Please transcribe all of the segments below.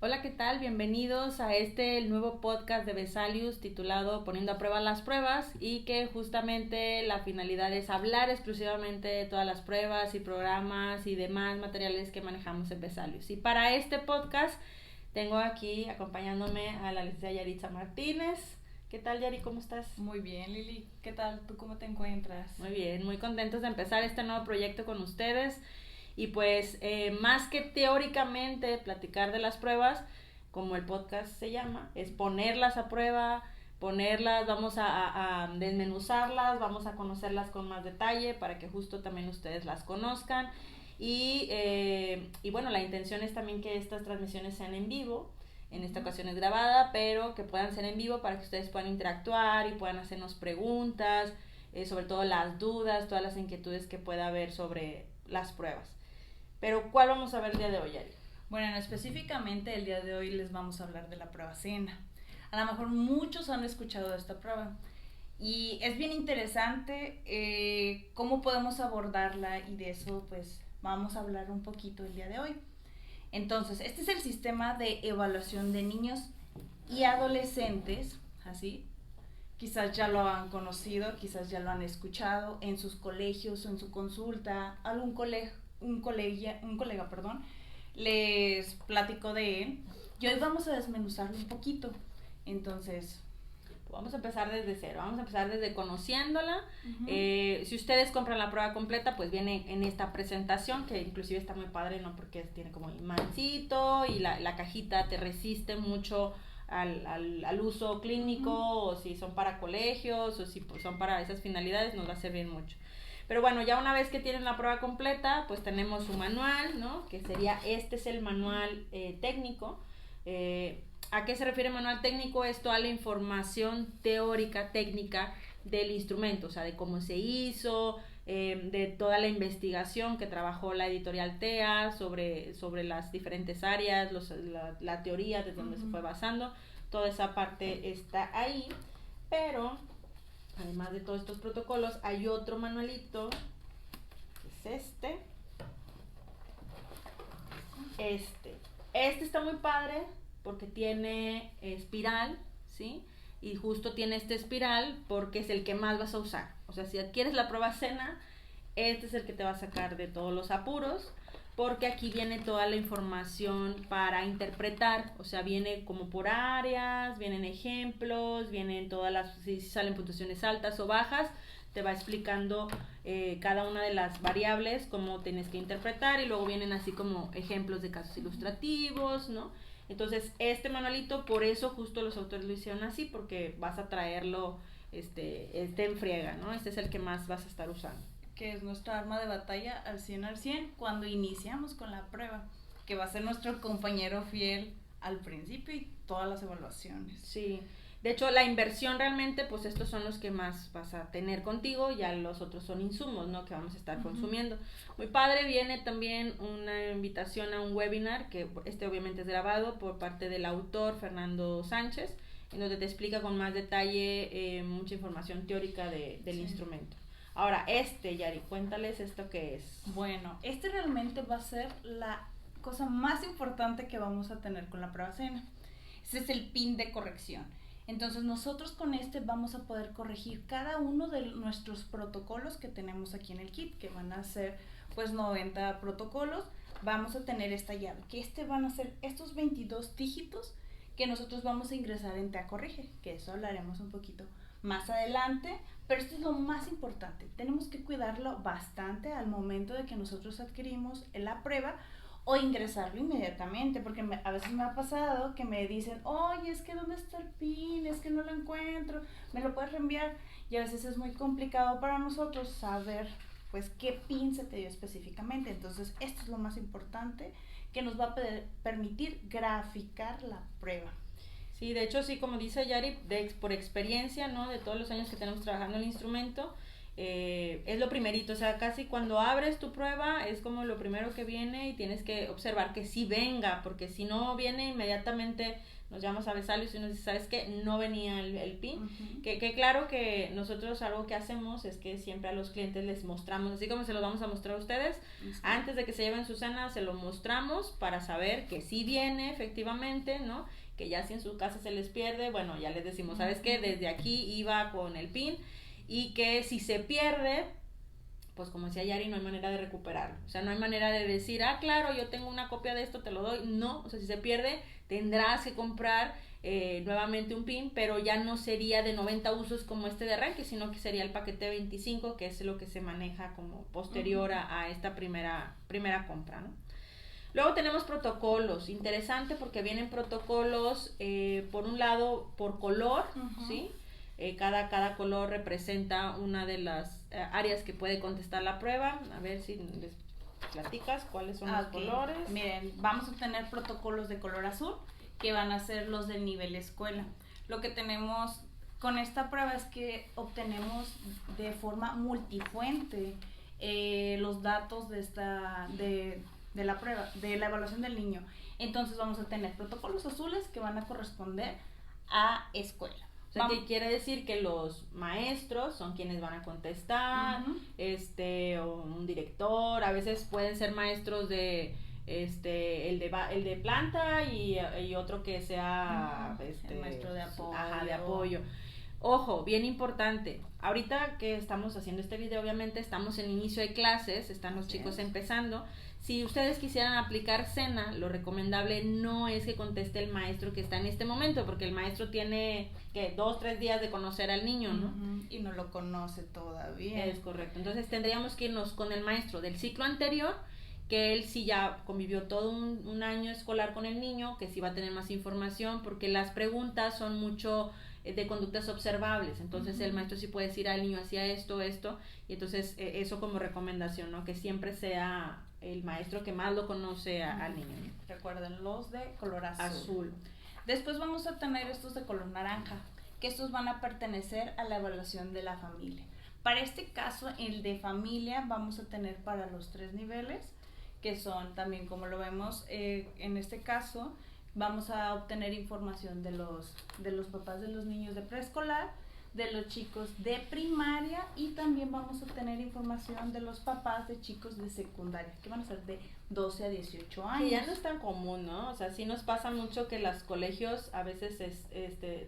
Hola, ¿qué tal? Bienvenidos a el nuevo podcast de Vesalius titulado Poniendo a prueba las pruebas y que justamente la finalidad es hablar exclusivamente de todas las pruebas y programas y demás materiales que manejamos en Vesalius. Y para este podcast tengo aquí acompañándome a la licenciada Yaritza Martínez. ¿Qué tal, Yari? ¿Cómo estás? Muy bien, Lili. ¿Qué tal? ¿Tú cómo te encuentras? Muy bien, muy contentos de empezar este nuevo proyecto con ustedes. Y pues más que teóricamente platicar de las pruebas, como el podcast se llama, es ponerlas a prueba, ponerlas, vamos a desmenuzarlas, vamos a conocerlas con más detalle para que justo también ustedes las conozcan. Y bueno, la intención es también que estas transmisiones sean en vivo. En esta ocasión es grabada, pero que puedan ser en vivo para que ustedes puedan interactuar y puedan hacernos preguntas, sobre todo las dudas, todas las inquietudes que pueda haber sobre las pruebas. Pero, ¿cuál vamos a ver el día de hoy, Ari? Bueno, específicamente el día de hoy les vamos a hablar de la prueba SENA. A lo mejor muchos han escuchado de esta prueba y es bien interesante cómo podemos abordarla y de eso pues vamos a hablar un poquito el día de hoy. Entonces, este es el sistema de evaluación de niños y adolescentes, así. Quizás ya lo han conocido, quizás ya lo han escuchado en sus colegios o en su consulta, un colega, les platicó de él y hoy vamos a desmenuzarlo un poquito. Entonces, vamos a empezar desde cero, vamos a empezar desde conociéndola. Si ustedes compran la prueba completa, pues viene en esta presentación, que inclusive está muy padre, ¿no? Porque tiene como imancito y la cajita te resiste mucho al uso clínico, o si son para colegios, o si pues, son para esas finalidades, nos va a servir mucho. Pero bueno, ya una vez que tienen la prueba completa, pues tenemos su manual, ¿no? Que sería, este es el manual técnico. ¿A qué se refiere manual técnico? Es toda la información teórica, técnica del instrumento, o sea, de cómo se hizo, de toda la investigación que trabajó la editorial TEA sobre las diferentes áreas, la teoría desde donde se fue basando, toda esa parte está ahí, pero además de todos estos protocolos hay otro manualito, que es este está muy padre porque tiene espiral, ¿sí? Y justo tiene este espiral porque es el que más vas a usar. O sea, si adquieres la prueba SENA, este es el que te va a sacar de todos los apuros, porque aquí viene toda la información para interpretar, o sea, viene como por áreas, vienen ejemplos, vienen todas las, si salen puntuaciones altas o bajas, te va explicando cada una de las variables, cómo tienes que interpretar, y luego vienen así como ejemplos de casos ilustrativos, ¿no? Entonces, este manualito, por eso justo los autores lo hicieron así, porque vas a traerlo en friega, ¿no? Este es el que más vas a estar usando. Que es nuestra arma de batalla al 100 cuando iniciamos con la prueba, que va a ser nuestro compañero fiel al principio y todas las evaluaciones. Sí. De hecho, la inversión realmente, pues estos son los que más vas a tener contigo, ya los otros son insumos, ¿no? Que vamos a estar consumiendo. Muy padre, viene también una invitación a un webinar, que obviamente es grabado por parte del autor Fernando Sánchez, en donde te explica con más detalle mucha información teórica del instrumento. Ahora, Yari, cuéntales esto qué es. Bueno, realmente va a ser la cosa más importante que vamos a tener con la prueba SENA. Este es el pin de corrección. Entonces nosotros con vamos a poder corregir cada uno de nuestros protocolos que tenemos aquí en el kit, que van a ser pues 90 protocolos. Vamos a tener esta llave, que van a ser estos 22 dígitos que nosotros vamos a ingresar en TEA Corrige, que eso hablaremos un poquito más adelante, pero esto es lo más importante. Tenemos que cuidarlo bastante al momento de que nosotros adquirimos la prueba o ingresarlo inmediatamente, porque a veces me ha pasado que me dicen, oye, es que ¿dónde está el pin? Es que no lo encuentro, ¿me lo puedes reenviar? Y a veces es muy complicado para nosotros saber pues qué pin se te dio específicamente. Entonces esto es lo más importante, que nos va a permitir graficar la prueba. Sí, de hecho, sí, como dice Yari, por experiencia, ¿no? De todos los años que tenemos trabajando el instrumento, es lo primerito, o sea, casi cuando abres tu prueba es como lo primero que viene y tienes que observar que sí venga, porque si no viene inmediatamente nos llamas a Vesalius y nos dice, ¿sabes qué? No venía el PIN. Ujú. Que claro que nosotros algo que hacemos es que siempre a los clientes les mostramos, así como se los vamos a mostrar a ustedes, antes de que se lleven su cena se lo mostramos para saber que sí viene efectivamente, ¿no? Que ya si en su casa se les pierde, bueno, ya les decimos, ¿sabes qué? Desde aquí iba con el PIN y que si se pierde, pues como decía Yari, no hay manera de recuperarlo. O sea, no hay manera de decir, ah, claro, yo tengo una copia de esto, te lo doy. No, o sea, si se pierde, tendrás que comprar nuevamente un PIN, pero ya no sería de 90 usos como este de arranque, sino que sería el paquete 25, que es lo que se maneja como posterior a esta primera compra, ¿no? Luego tenemos protocolos, interesante porque vienen protocolos, por un lado, por color, ¿sí? Cada color representa una de las áreas que puede contestar la prueba. A ver si les platicas cuáles son los colores. Miren, vamos a tener protocolos de color azul, que van a ser los del nivel escuela. Lo que tenemos con esta prueba es que obtenemos de forma multifuente los datos de la prueba, de la evaluación del niño. Entonces vamos a tener protocolos azules que van a corresponder a escuela. O sea, que quiere decir que los maestros son quienes van a contestar, o un director, a veces pueden ser maestros de el de planta y otro que sea el maestro de apoyo. Ajá, de apoyo. Ojo, bien importante, ahorita que estamos haciendo este video, obviamente estamos en inicio de clases, están los chicos empezando. Si ustedes quisieran aplicar cena, lo recomendable no es que conteste el maestro que está en este momento, porque el maestro tiene, ¿qué? 2-3 días de conocer al niño, ¿no? Y no lo conoce todavía. Es correcto, entonces tendríamos que irnos con el maestro del ciclo anterior, que él sí ya convivió todo un año escolar con el niño, que sí va a tener más información, porque las preguntas son mucho de conductas observables, entonces el maestro sí puede decir al niño hacía esto, y entonces eso como recomendación, ¿no? Que siempre sea el maestro que más lo conoce al niño. Recuerden, los de color azul. Después vamos a tener estos de color naranja, que estos van a pertenecer a la evaluación de la familia. Para este caso, el de familia vamos a tener para los 3 niveles, que son también, como lo vemos, en este caso, vamos a obtener información de los papás de los niños de preescolar, de los chicos de primaria, y también vamos a obtener información de los papás de chicos de secundaria, que van a ser de 12 a 18 años. Que ya no es tan común, ¿no? O sea, sí nos pasa mucho que los colegios a veces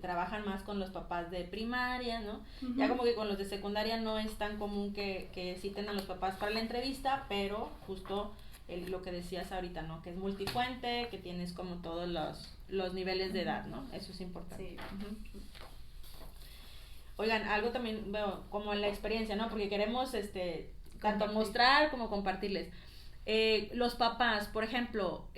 trabajan más con los papás de primaria, ¿no? Ya como que con los de secundaria no es tan común que citen a los papás para la entrevista, pero justo lo que decías ahorita, ¿no? Que es multifuente, que tienes como todos los niveles de edad, ¿no? Eso es importante. Sí. Oigan, algo también, bueno, como en la experiencia, ¿no? Porque queremos tanto mostrar como compartirles. Los papás, por ejemplo,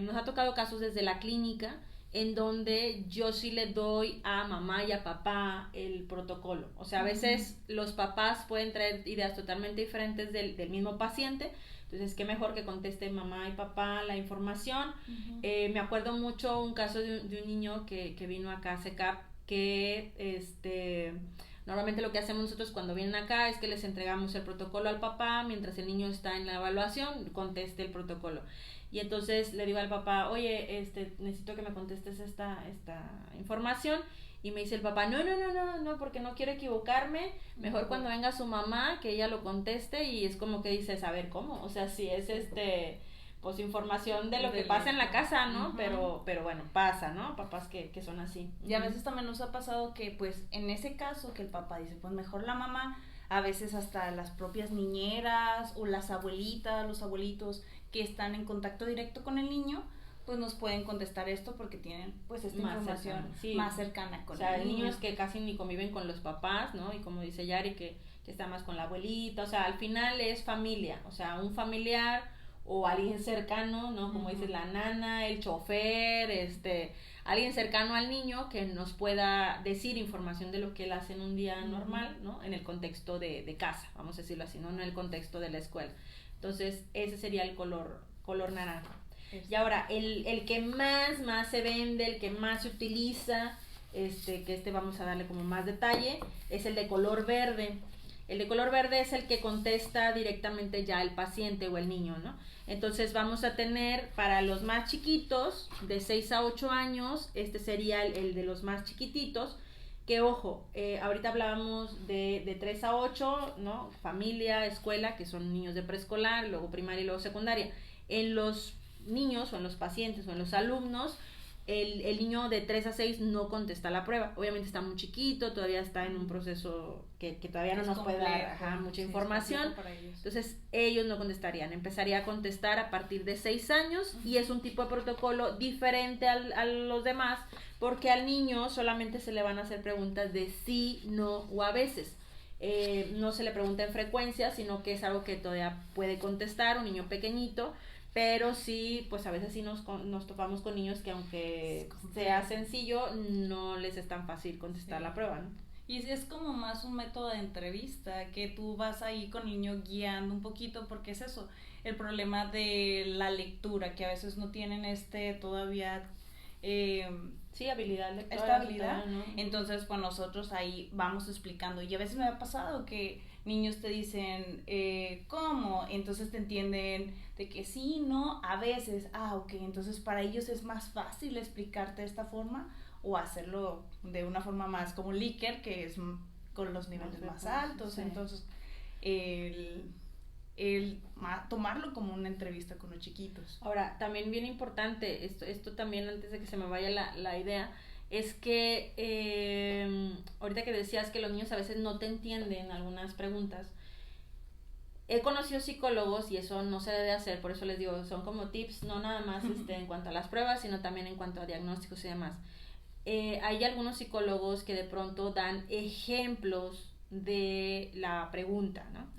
nos ha tocado casos desde la clínica en donde yo sí le doy a mamá y a papá el protocolo. O sea, a veces los papás pueden traer ideas totalmente diferentes del mismo paciente. Entonces, qué mejor que conteste mamá y papá la información. Me acuerdo mucho un caso de un niño que vino acá a CECAP, que normalmente lo que hacemos nosotros cuando vienen acá es que les entregamos el protocolo al papá mientras el niño está en la evaluación, conteste el protocolo. Y entonces le digo al papá, oye, necesito que me contestes esta información. Y me dice el papá, no, porque no quiero equivocarme, mejor cuando venga su mamá, que ella lo conteste. Y es como que dices, a ver, ¿cómo? O sea, si es pues información de lo que pasa en la casa, ¿no? Pero bueno, pasa, ¿no? Papás que son así. Y a veces también nos ha pasado que, pues, en ese caso que el papá dice, pues mejor la mamá, a veces hasta las propias niñeras o las abuelitas, los abuelitos que están en contacto directo con el niño, pues nos pueden contestar esto porque tienen pues esta información más cercana con el niño. Niños que casi ni conviven con los papás, ¿no? Y como dice Yari, que está más con la abuelita, o sea, al final es familia, o sea, un familiar o alguien cercano, ¿no? Como dices, la nana, el chofer, alguien cercano al niño que nos pueda decir información de lo que él hace en un día normal, ¿no? En el contexto de casa, vamos a decirlo así, ¿no? No en el contexto de la escuela. Entonces, ese sería el color naranja. Y ahora, el que más se vende, el que más se utiliza, que vamos a darle como más detalle, es el de color verde. El de color verde es el que contesta directamente ya el paciente o el niño, ¿no? Entonces vamos a tener para los más chiquitos, de 6 a 8 años, este sería el de los más chiquititos, que ojo, ahorita hablábamos de 3 a 8, ¿no? Familia, escuela, que son niños de preescolar, luego primaria y luego secundaria. En los niños o en los pacientes o en los alumnos, el niño de 3 a 6 no contesta la prueba. Obviamente está muy chiquito, todavía está en un proceso que todavía no nos puede dar mucha información. Entonces ellos no contestarían. Empezaría a contestar a partir de 6 años y es un tipo de protocolo diferente a los demás, porque al niño solamente se le van a hacer preguntas de sí, no o a veces. No se le pregunta en frecuencia, sino que es algo que todavía puede contestar un niño pequeñito. Pero sí, pues a veces sí nos topamos con niños que aunque sea sencillo, no les es tan fácil contestar la prueba, ¿no? Y es como más un método de entrevista, que tú vas ahí con el niño guiando un poquito, porque es eso, el problema de la lectura, que a veces no tienen todavía... sí, habilidad lectora. Esta habilidad, ¿no? Entonces, pues nosotros ahí vamos explicando, y a veces me ha pasado que niños te dicen, ¿cómo? Entonces te entienden de que sí, no, a veces, ok, entonces para ellos es más fácil explicarte de esta forma o hacerlo de una forma más como Likert, que es con los niveles más altos, sí. Entonces tomarlo como una entrevista con los chiquitos. Ahora, también bien importante, esto también antes de que se me vaya la idea, es que ahorita que decías que los niños a veces no te entienden algunas preguntas, he conocido psicólogos y eso no se debe hacer, por eso les digo, son como tips, no nada más en cuanto a las pruebas, sino también en cuanto a diagnósticos y demás. Hay algunos psicólogos que de pronto dan ejemplos de la pregunta, ¿no?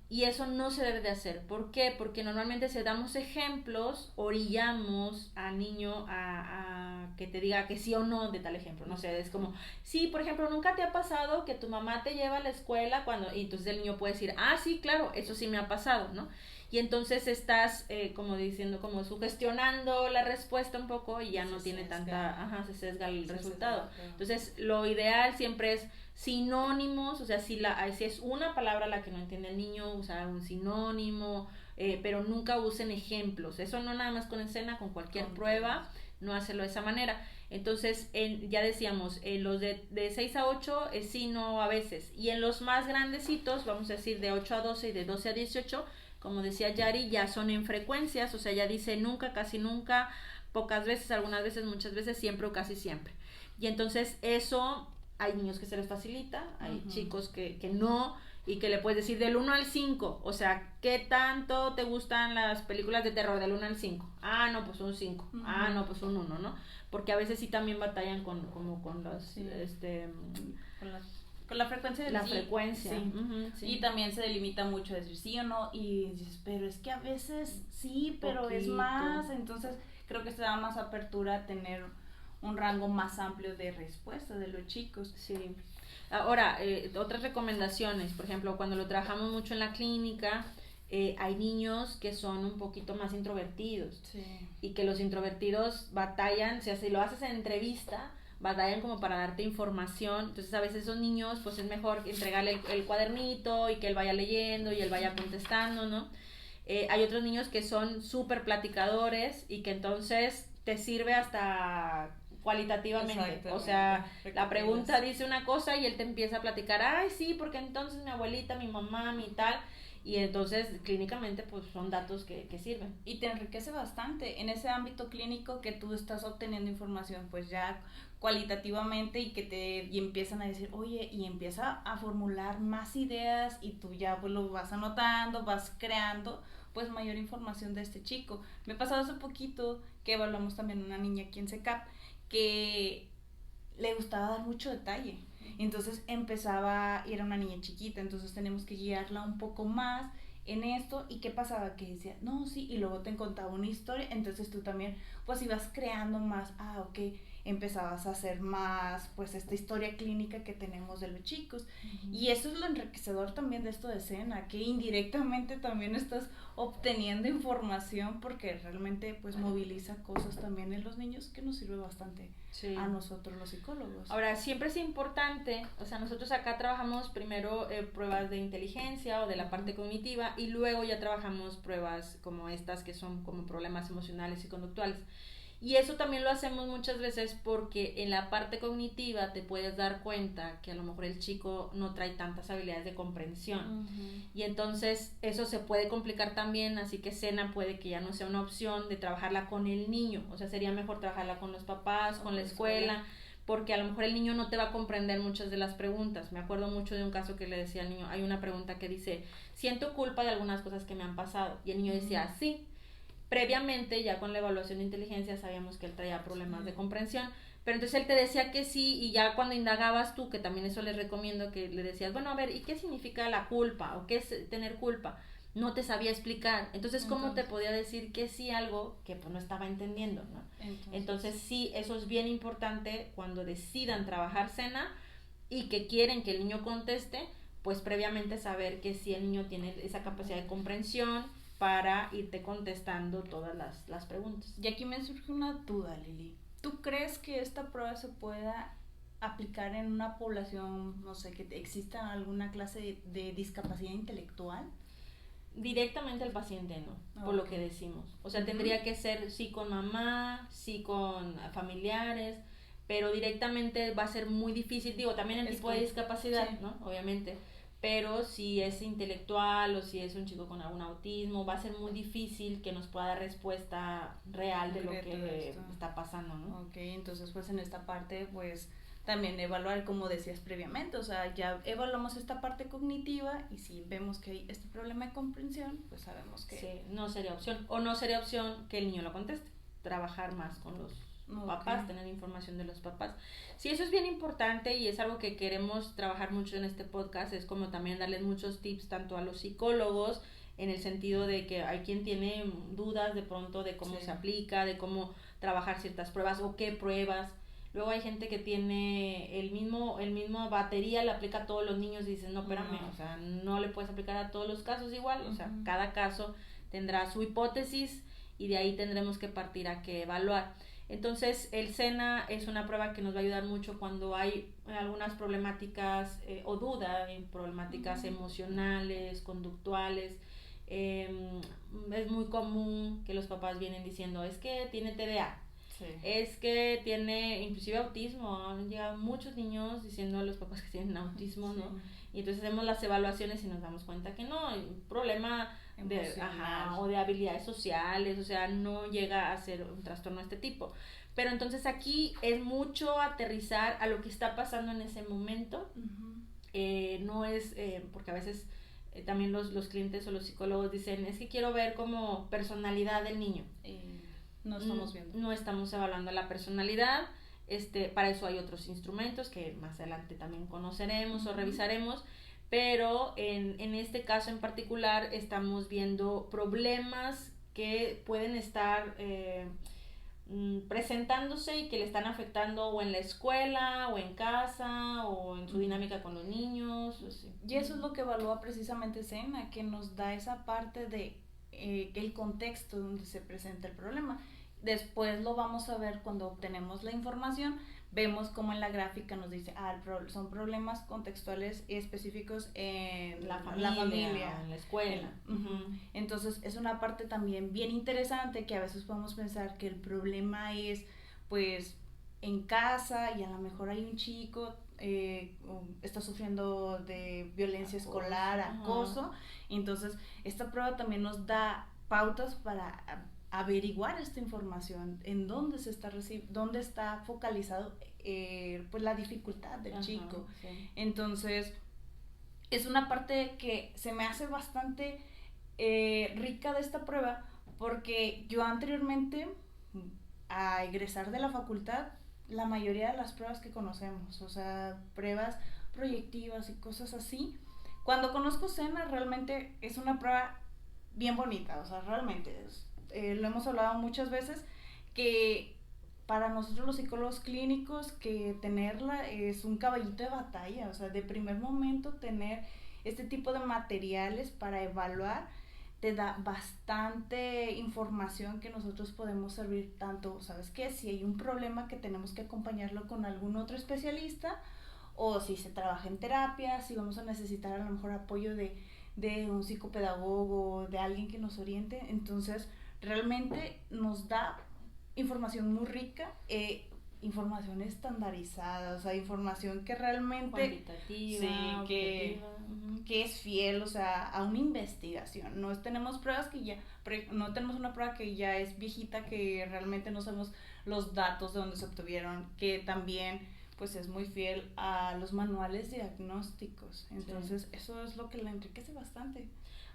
Y eso no se debe de hacer. ¿Por qué? Porque normalmente si damos ejemplos, orillamos al niño a que te diga que sí o no de tal ejemplo. No sé, es como, sí, por ejemplo, ¿nunca te ha pasado que tu mamá te lleva a la escuela cuando... Y entonces el niño puede decir, sí, claro, eso sí me ha pasado, ¿no? Y entonces estás como diciendo, como sugestionando la respuesta un poco y ya no tiene tanta... se sesga el resultado. Entonces, lo ideal siempre es sinónimos, o sea, si es una palabra la que no entiende el niño, usar un sinónimo, pero nunca usen ejemplos. Eso no nada más con escena, con cualquier prueba, no hacerlo de esa manera. Entonces, ya decíamos, los de 6 a 8 es sí, no, a veces. Y en los más grandecitos, vamos a decir de 8 a 12 y de 12 a 18, como decía Yari, ya son en frecuencias, o sea, ya dice nunca, casi nunca, pocas veces, algunas veces, muchas veces, siempre o casi siempre. Y entonces eso, hay niños que se les facilita, hay chicos que no, y que le puedes decir del 1 al 5, o sea, ¿qué tanto te gustan las películas de terror del 1 al 5? No, pues un 5, no, pues un 1, ¿no? Porque a veces sí también batallan con los, sí. Con la frecuencia del frecuencia. Sí. Sí. Y también se delimita mucho decir sí o no, y dices, pero es que a veces sí, pero poquito. Es más, entonces creo que se da más apertura a tener un rango más amplio de respuesta de los chicos. Sí. Ahora, otras recomendaciones, por ejemplo, cuando lo trabajamos mucho en la clínica, hay niños que son un poquito más introvertidos, y que los introvertidos batallan, o sea, si lo haces en entrevista, batallan como para darte información. Entonces a veces esos niños pues es mejor entregarle el cuadernito y que él vaya leyendo y él vaya contestando, ¿no? Hay otros niños que son súper platicadores y que entonces te sirve hasta cualitativamente, o sea, la pregunta dice una cosa y él te empieza a platicar, sí, porque entonces mi abuelita, mi mamá, mi tal, y entonces clínicamente pues son datos que sirven. Y te enriquece bastante en ese ámbito clínico que tú estás obteniendo información pues ya cualitativamente y empiezan a decir, oye, y empieza a formular más ideas y tú ya pues lo vas anotando, vas creando pues mayor información de este chico. Me ha pasado hace poquito que evaluamos también una niña aquí en CECAP que le gustaba dar mucho detalle. Entonces y era una niña chiquita, entonces tenemos que guiarla un poco más en esto. ¿Y qué pasaba? Que decía, no, sí, y luego te contaba una historia, entonces tú también pues ibas creando más, ok, empezabas a hacer más, pues, esta historia clínica que tenemos de los chicos. Y eso es lo enriquecedor también de esto de SENA, que indirectamente también estás obteniendo información porque realmente, pues, moviliza cosas también en los niños que nos sirve bastante a nosotros los psicólogos. Ahora, siempre es importante, o sea, nosotros acá trabajamos primero pruebas de inteligencia o de la parte cognitiva y luego ya trabajamos pruebas como estas que son como problemas emocionales y conductuales. Y eso también lo hacemos muchas veces porque en la parte cognitiva te puedes dar cuenta que a lo mejor el chico no trae tantas habilidades de comprensión. Y entonces eso se puede complicar también, así que SENA puede que ya no sea una opción de trabajarla con el niño. O sea, sería mejor trabajarla con los papás, con la escuela, porque a lo mejor el niño no te va a comprender muchas de las preguntas. Me acuerdo mucho de un caso que le decía al niño, hay una pregunta que dice, siento culpa de algunas cosas que me han pasado. Y el niño decía, sí. Previamente, ya con la evaluación de inteligencia, sabíamos que él traía problemas de comprensión, pero entonces él te decía que sí, y ya cuando indagabas tú, que también eso les recomiendo, que le decías, bueno, a ver, ¿y qué significa la culpa? ¿O qué es tener culpa? No te sabía explicar. Entonces, ¿cómo te podía decir que sí algo que pues no estaba entendiendo, ¿no? Entonces sí, eso es bien importante cuando decidan trabajar SENA y que quieren que el niño conteste, pues previamente saber que sí el niño tiene esa capacidad de comprensión para irte contestando todas las preguntas. Y aquí me surge una duda, Lili. ¿Tú crees que esta prueba se pueda aplicar en una población, no sé, que exista alguna clase de discapacidad intelectual? Directamente al paciente no, por lo que decimos. O sea, tendría que ser sí con mamá, sí con familiares, pero directamente va a ser muy difícil, digo, también el tipo de discapacidad, ¿no? Obviamente. Pero si es intelectual o si es un chico con algún autismo, va a ser muy difícil que nos pueda dar respuesta real de lo que está pasando, ¿no? Ok, entonces pues en esta parte pues también evaluar como decías previamente, o sea, ya evaluamos esta parte cognitiva y si vemos que hay este problema de comprensión, pues sabemos que... Sí, no sería opción, o no sería opción que el niño lo conteste, trabajar más con los papás, tener información de los papás. Sí, eso es bien importante y es algo que queremos trabajar mucho en este podcast, es como también darles muchos tips tanto a los psicólogos, en el sentido de que hay quien tiene dudas de pronto de cómo se aplica, de cómo trabajar ciertas pruebas o qué pruebas. Luego hay gente que tiene el mismo batería, le aplica a todos los niños y dicen, no, espérame, o sea, no le puedes aplicar a todos los casos igual, o sea, cada caso tendrá su hipótesis y de ahí tendremos que partir a que evaluar. Entonces el SENA es una prueba que nos va a ayudar mucho cuando hay algunas problemáticas o duda en problemáticas emocionales, conductuales. Es muy común que los papás vienen diciendo, es que tiene TDA, es que tiene inclusive autismo. Han llegado muchos niños diciendo a los papás que tienen autismo, ¿no? Y entonces hacemos las evaluaciones y nos damos cuenta que no, hay un problema o de habilidades sociales, o sea, no llega a ser un trastorno de este tipo. Pero entonces aquí es mucho aterrizar a lo que está pasando en ese momento. No es, porque a veces también los clientes o los psicólogos dicen, es que quiero ver como personalidad del niño. No estamos viendo. No estamos evaluando la personalidad. Para eso hay otros instrumentos que más adelante también conoceremos o revisaremos, pero en este caso en particular estamos viendo problemas que pueden estar presentándose y que le están afectando o en la escuela o en casa o en su dinámica con los niños. Y eso es lo que evalúa precisamente SENA, que nos da esa parte de el contexto donde se presenta el problema. Después lo vamos a ver cuando obtenemos la información, vemos como en la gráfica nos dice, son problemas contextuales específicos en la familia, en la escuela. Entonces es una parte también bien interesante que a veces podemos pensar que el problema es pues en casa y a lo mejor hay un chico está sufriendo de violencia escolar, acoso. Entonces esta prueba también nos da pautas para averiguar esta información, en dónde dónde está focalizado pues la dificultad del chico. Entonces es una parte que se me hace bastante rica de esta prueba, porque yo anteriormente a egresar de la facultad, la mayoría de las pruebas que conocemos, o sea, pruebas proyectivas y cosas así, cuando conozco SENA realmente es una prueba bien bonita, o sea, realmente es lo hemos hablado muchas veces, que para nosotros los psicólogos clínicos que tenerla es un caballito de batalla, o sea, de primer momento tener este tipo de materiales para evaluar te da bastante información que nosotros podemos servir tanto, ¿sabes qué? Si hay un problema que tenemos que acompañarlo con algún otro especialista, o si se trabaja en terapia, si vamos a necesitar a lo mejor apoyo de un psicopedagogo, de alguien que nos oriente. Entonces realmente nos da información muy rica, información estandarizada, o sea, información que realmente cuantitativa, sí, que es fiel, o sea, a una investigación. No tenemos pruebas que ya, no tenemos una prueba que ya es viejita, que realmente no sabemos los datos de dónde se obtuvieron, que también pues es muy fiel a los manuales diagnósticos. Entonces, sí, eso es lo que la enriquece bastante.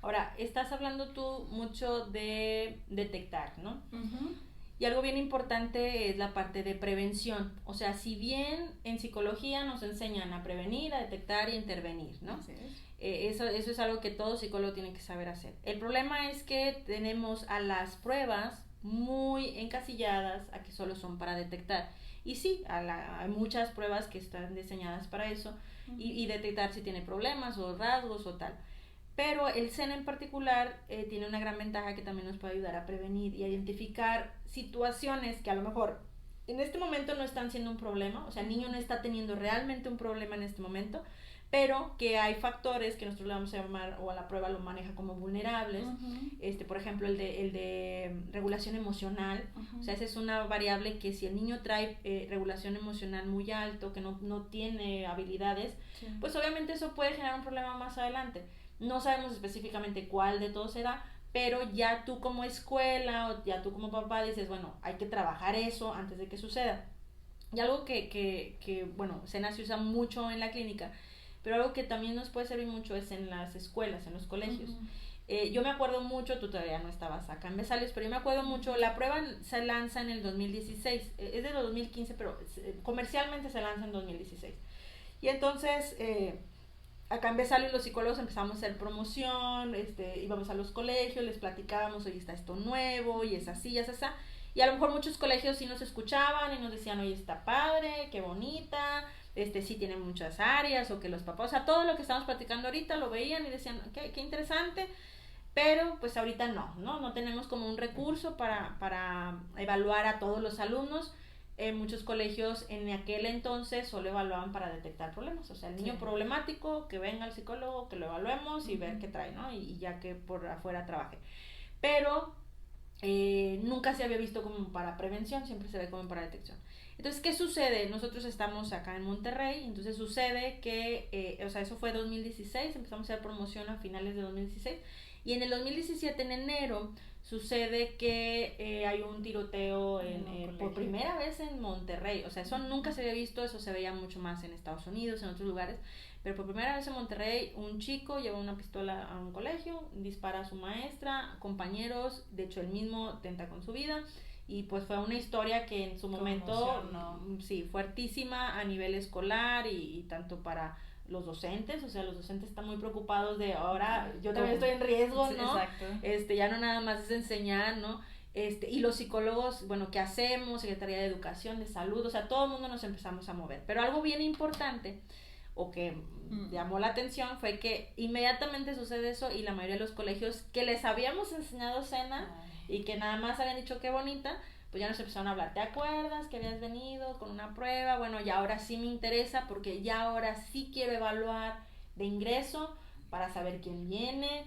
Ahora, estás hablando tú mucho de detectar, ¿no? Uh-huh. Y algo bien importante es la parte de prevención. O sea, si bien en psicología nos enseñan a prevenir, a detectar y a intervenir, ¿no? Así es. Eso es algo que todo psicólogo tiene que saber hacer. El problema es que tenemos a las pruebas muy encasilladas a que solo son para detectar. Y sí, hay muchas pruebas que están diseñadas para eso, uh-huh, y detectar si tiene problemas o rasgos o tal. Pero el SENA en particular tiene una gran ventaja que también nos puede ayudar a prevenir y a identificar situaciones que a lo mejor en este momento no están siendo un problema, o sea, el niño no está teniendo realmente un problema en este momento, pero que hay factores que nosotros le vamos a llamar, o a la prueba lo maneja como vulnerables, uh-huh, por ejemplo el de regulación emocional, uh-huh, o sea, esa es una variable que si el niño trae regulación emocional muy alto, que no tiene habilidades, sí, pues obviamente eso puede generar un problema más adelante. No sabemos específicamente cuál de todos será, pero ya tú como escuela o ya tú como papá dices, bueno, hay que trabajar eso antes de que suceda. Y algo que bueno, SENA se usa mucho en la clínica, pero algo que también nos puede servir mucho es en las escuelas, en los colegios. Uh-huh. Yo me acuerdo mucho, tú todavía no estabas acá en Besalles, pero yo me acuerdo mucho, la prueba se lanza en el 2016, es de 2015, pero comercialmente se lanza en 2016. Y entonces... acá en Besalles los psicólogos empezamos a hacer promoción, íbamos a los colegios, les platicábamos, oye, está esto nuevo, y es así, es así. Y a lo mejor muchos colegios sí nos escuchaban y nos decían, oye, está padre, qué bonita, sí tiene muchas áreas, o que los papás, o sea, todo lo que estamos platicando ahorita lo veían y decían, qué interesante, pero pues ahorita no tenemos como un recurso para evaluar a todos los alumnos. En muchos colegios en aquel entonces solo evaluaban para detectar problemas, o sea, el niño, sí, problemático, que venga al psicólogo, que lo evaluemos y, uh-huh, ver qué trae, ¿no? Y ya que por afuera trabaje. Pero nunca se había visto como para prevención, siempre se ve como para detección. Entonces, ¿qué sucede? Nosotros estamos acá en Monterrey, entonces sucede que, o sea, eso fue 2016, empezamos a hacer promoción a finales de 2016, y en el 2017, en enero, sucede que hay un tiroteo por primera vez en Monterrey. O sea, eso nunca se había visto, eso se veía mucho más en Estados Unidos, en otros lugares, pero por primera vez en Monterrey un chico lleva una pistola a un colegio, dispara a su maestra, compañeros, de hecho él mismo tenta con su vida, y pues fue una historia que en su momento, sí, fuertísima a nivel escolar y tanto para los docentes, o sea, los docentes están muy preocupados de ahora yo también estoy en riesgo, ¿no? Exacto. Ya no nada más es enseñar, ¿no? Y los psicólogos, bueno, ¿qué hacemos? Secretaría de Educación, de Salud, o sea, todo el mundo nos empezamos a mover. Pero algo bien importante, o que llamó la atención, fue que inmediatamente sucede eso y la mayoría de los colegios que les habíamos enseñado SENA y que nada más habían dicho qué bonita, pues ya nos empezaron a hablar, ¿te acuerdas que habías venido con una prueba? Bueno, ya ahora sí me interesa porque ya ahora sí quiero evaluar de ingreso para saber quién viene,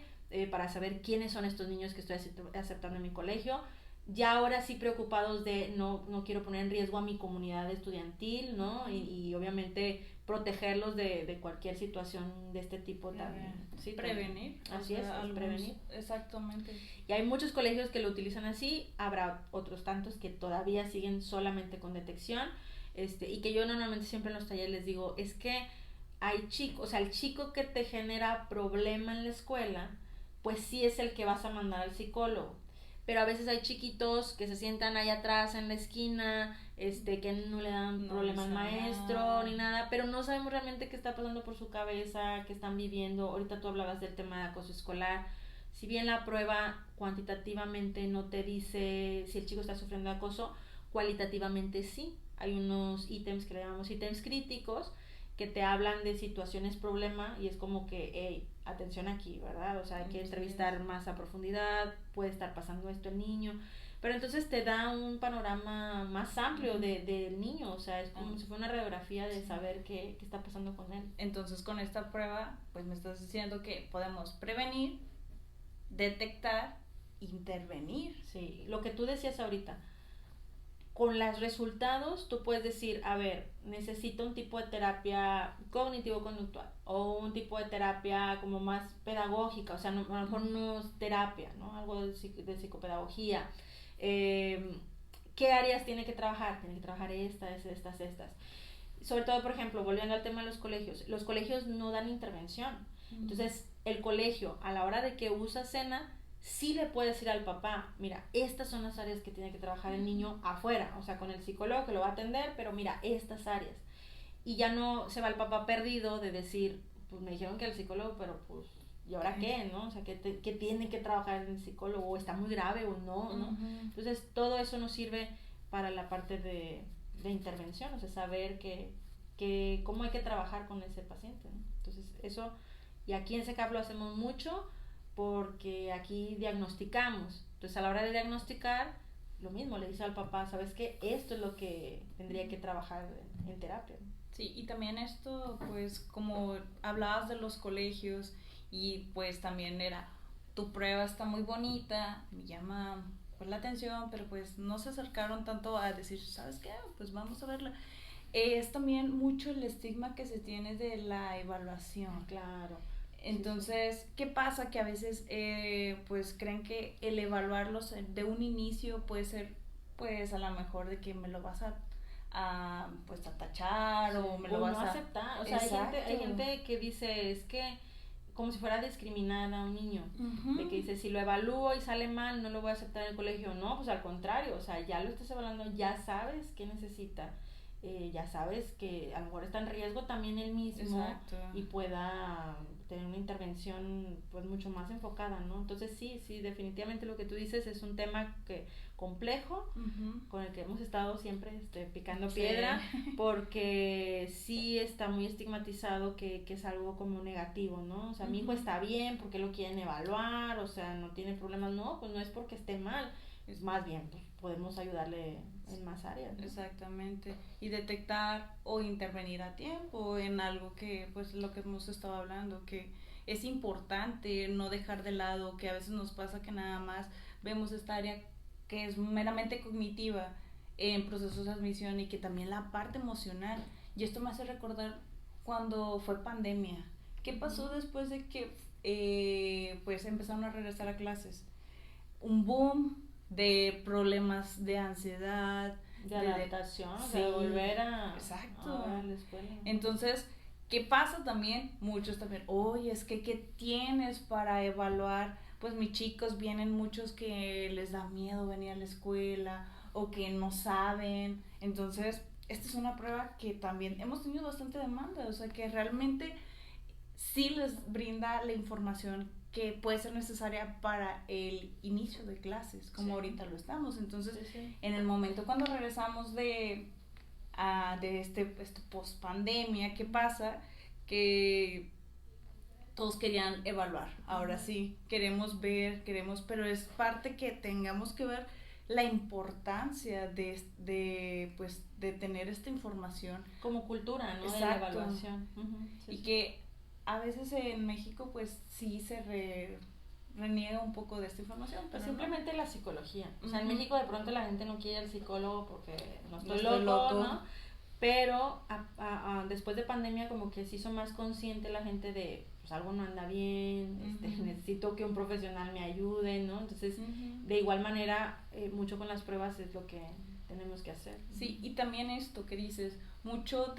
para saber quiénes son estos niños que estoy aceptando en mi colegio. Ya ahora sí preocupados de no quiero poner en riesgo a mi comunidad estudiantil, ¿no? Y obviamente protegerlos de cualquier situación de este tipo también. Sí, prevenir. Así es prevenir. Exactamente. Y hay muchos colegios que lo utilizan así, habrá otros tantos que todavía siguen solamente con detección, y que yo normalmente siempre en los talleres les digo, es que hay chicos, o sea, el chico que te genera problema en la escuela, pues sí es el que vas a mandar al psicólogo. Pero a veces hay chiquitos que se sientan ahí atrás en la esquina, que no le dan problema al maestro ni nada, pero no sabemos realmente qué está pasando por su cabeza, qué están viviendo. Ahorita tú hablabas del tema de acoso escolar. Si bien la prueba cuantitativamente no te dice si el chico está sufriendo acoso, cualitativamente sí. Hay unos ítems que le llamamos ítems críticos que te hablan de situaciones problema y es como que, hey, atención aquí, ¿verdad? O sea, hay que entrevistar más a profundidad, puede estar pasando esto el niño, pero entonces te da un panorama más amplio del niño, o sea, es como si fuera una radiografía de saber qué está pasando con él. Entonces, con esta prueba, pues me estás diciendo que podemos prevenir, detectar, intervenir. Sí, lo que tú decías ahorita, con los resultados tú puedes decir, a ver, necesito un tipo de terapia cognitivo-conductual o un tipo de terapia como más pedagógica, o sea, a lo mejor no es terapia, ¿no? Algo de psicopedagogía. ¿Qué áreas tiene que trabajar? Tiene que trabajar estas. Sobre todo, por ejemplo, volviendo al tema de los colegios no dan intervención. Entonces, el colegio, a la hora de que usa cena, sí le puede decir al papá, mira, estas son las áreas que tiene que trabajar el niño afuera, o sea, con el psicólogo que lo va a atender, pero mira, estas áreas. Y ya no se va el papá perdido de decir, pues me dijeron que el psicólogo, pero pues, ¿y ahora qué, no? O sea, ¿qué tiene que trabajar el psicólogo? ¿O está muy grave o no, no? Entonces, todo eso nos sirve para la parte de intervención, o sea, saber cómo hay que trabajar con ese paciente, ¿no? Entonces, eso, y aquí en SECAP lo hacemos mucho, porque aquí diagnosticamos. Entonces, a la hora de diagnosticar, lo mismo, le dice al papá, ¿sabes qué? Esto es lo que tendría que trabajar en terapia. Sí, y también esto, pues, como hablabas de los colegios, y pues también era, tu prueba está muy bonita, me llama pues la atención, pero pues no se acercaron tanto a decir, ¿sabes qué? Pues vamos a verla. Es también mucho el estigma que se tiene de la evaluación. Claro. Entonces, ¿qué pasa? Que a veces pues creen que el evaluarlos de un inicio puede ser, pues a lo mejor de que me lo vas pues a tachar o me lo vas no a aceptar. O sea, hay gente que dice, es que como si fuera a discriminar a un niño, de que dice, si lo evalúo y sale mal, no lo voy a aceptar en el colegio. No, pues al contrario, o sea, ya lo estás evaluando, ya sabes qué necesita. Ya sabes que a lo mejor está en riesgo también él mismo. Exacto. Y pueda tener una intervención pues mucho más enfocada, ¿no? Entonces sí, definitivamente lo que tú dices es un tema complejo, con el que hemos estado siempre picando piedra, porque sí está muy estigmatizado que es algo como negativo, ¿no? O sea, mi hijo está bien, ¿por qué lo quieren evaluar? O sea, no tiene problemas. No, pues no es porque esté mal, es más bien, pues podemos ayudarle en más áreas, ¿no? Exactamente, y detectar o intervenir a tiempo en algo que, pues lo que hemos estado hablando, que es importante no dejar de lado, que a veces nos pasa que nada más vemos esta área que es meramente cognitiva en procesos de admisión y que también la parte emocional, y esto me hace recordar cuando fue pandemia. ¿Qué pasó después de que pues empezaron a regresar a clases? Un boom de problemas de ansiedad, de adaptación, de volver a la escuela. Entonces, ¿qué pasa también? Muchos también, oye, es que ¿qué tienes para evaluar? Pues mis chicos vienen muchos que les da miedo venir a la escuela o que no saben. Entonces, esta es una prueba que también hemos tenido bastante demanda, o sea, que realmente sí les brinda la información que puede ser necesaria para el inicio de clases, como ahorita lo estamos. Entonces, en el momento cuando regresamos de este post pandemia, ¿qué pasa? Que todos querían evaluar. Ahora sí, queremos ver, pero es parte que tengamos que ver la importancia de tener esta información como cultura, ¿no? Exacto. De la evaluación. Y que a veces en México pues sí se reniega un poco de esta información, pero simplemente la psicología. O sea, en México de pronto la gente no quiere al psicólogo porque no estoy loco, ¿no? Pero después de pandemia como que se hizo más consciente la gente de, pues algo no anda bien, necesito que un profesional me ayude, ¿no? Entonces, de igual manera, mucho con las pruebas es lo que tenemos que hacer. Sí, y también esto que dices, mucho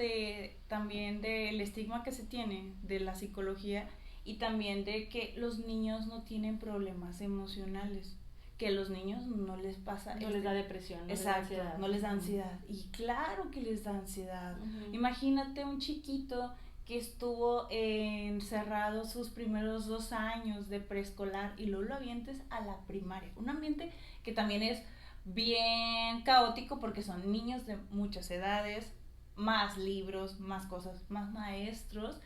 también del estigma que se tiene de la psicología y también de que los niños no tienen problemas emocionales, que a los niños no les pasa, no les da depresión, no exacto, les da ansiedad. No les da ansiedad, y claro que les da ansiedad. Imagínate un chiquito que estuvo encerrado sus primeros 2 años de preescolar y luego lo avientes a la primaria, un ambiente que también es bien caótico porque son niños de muchas edades, más libros, más cosas, más maestros.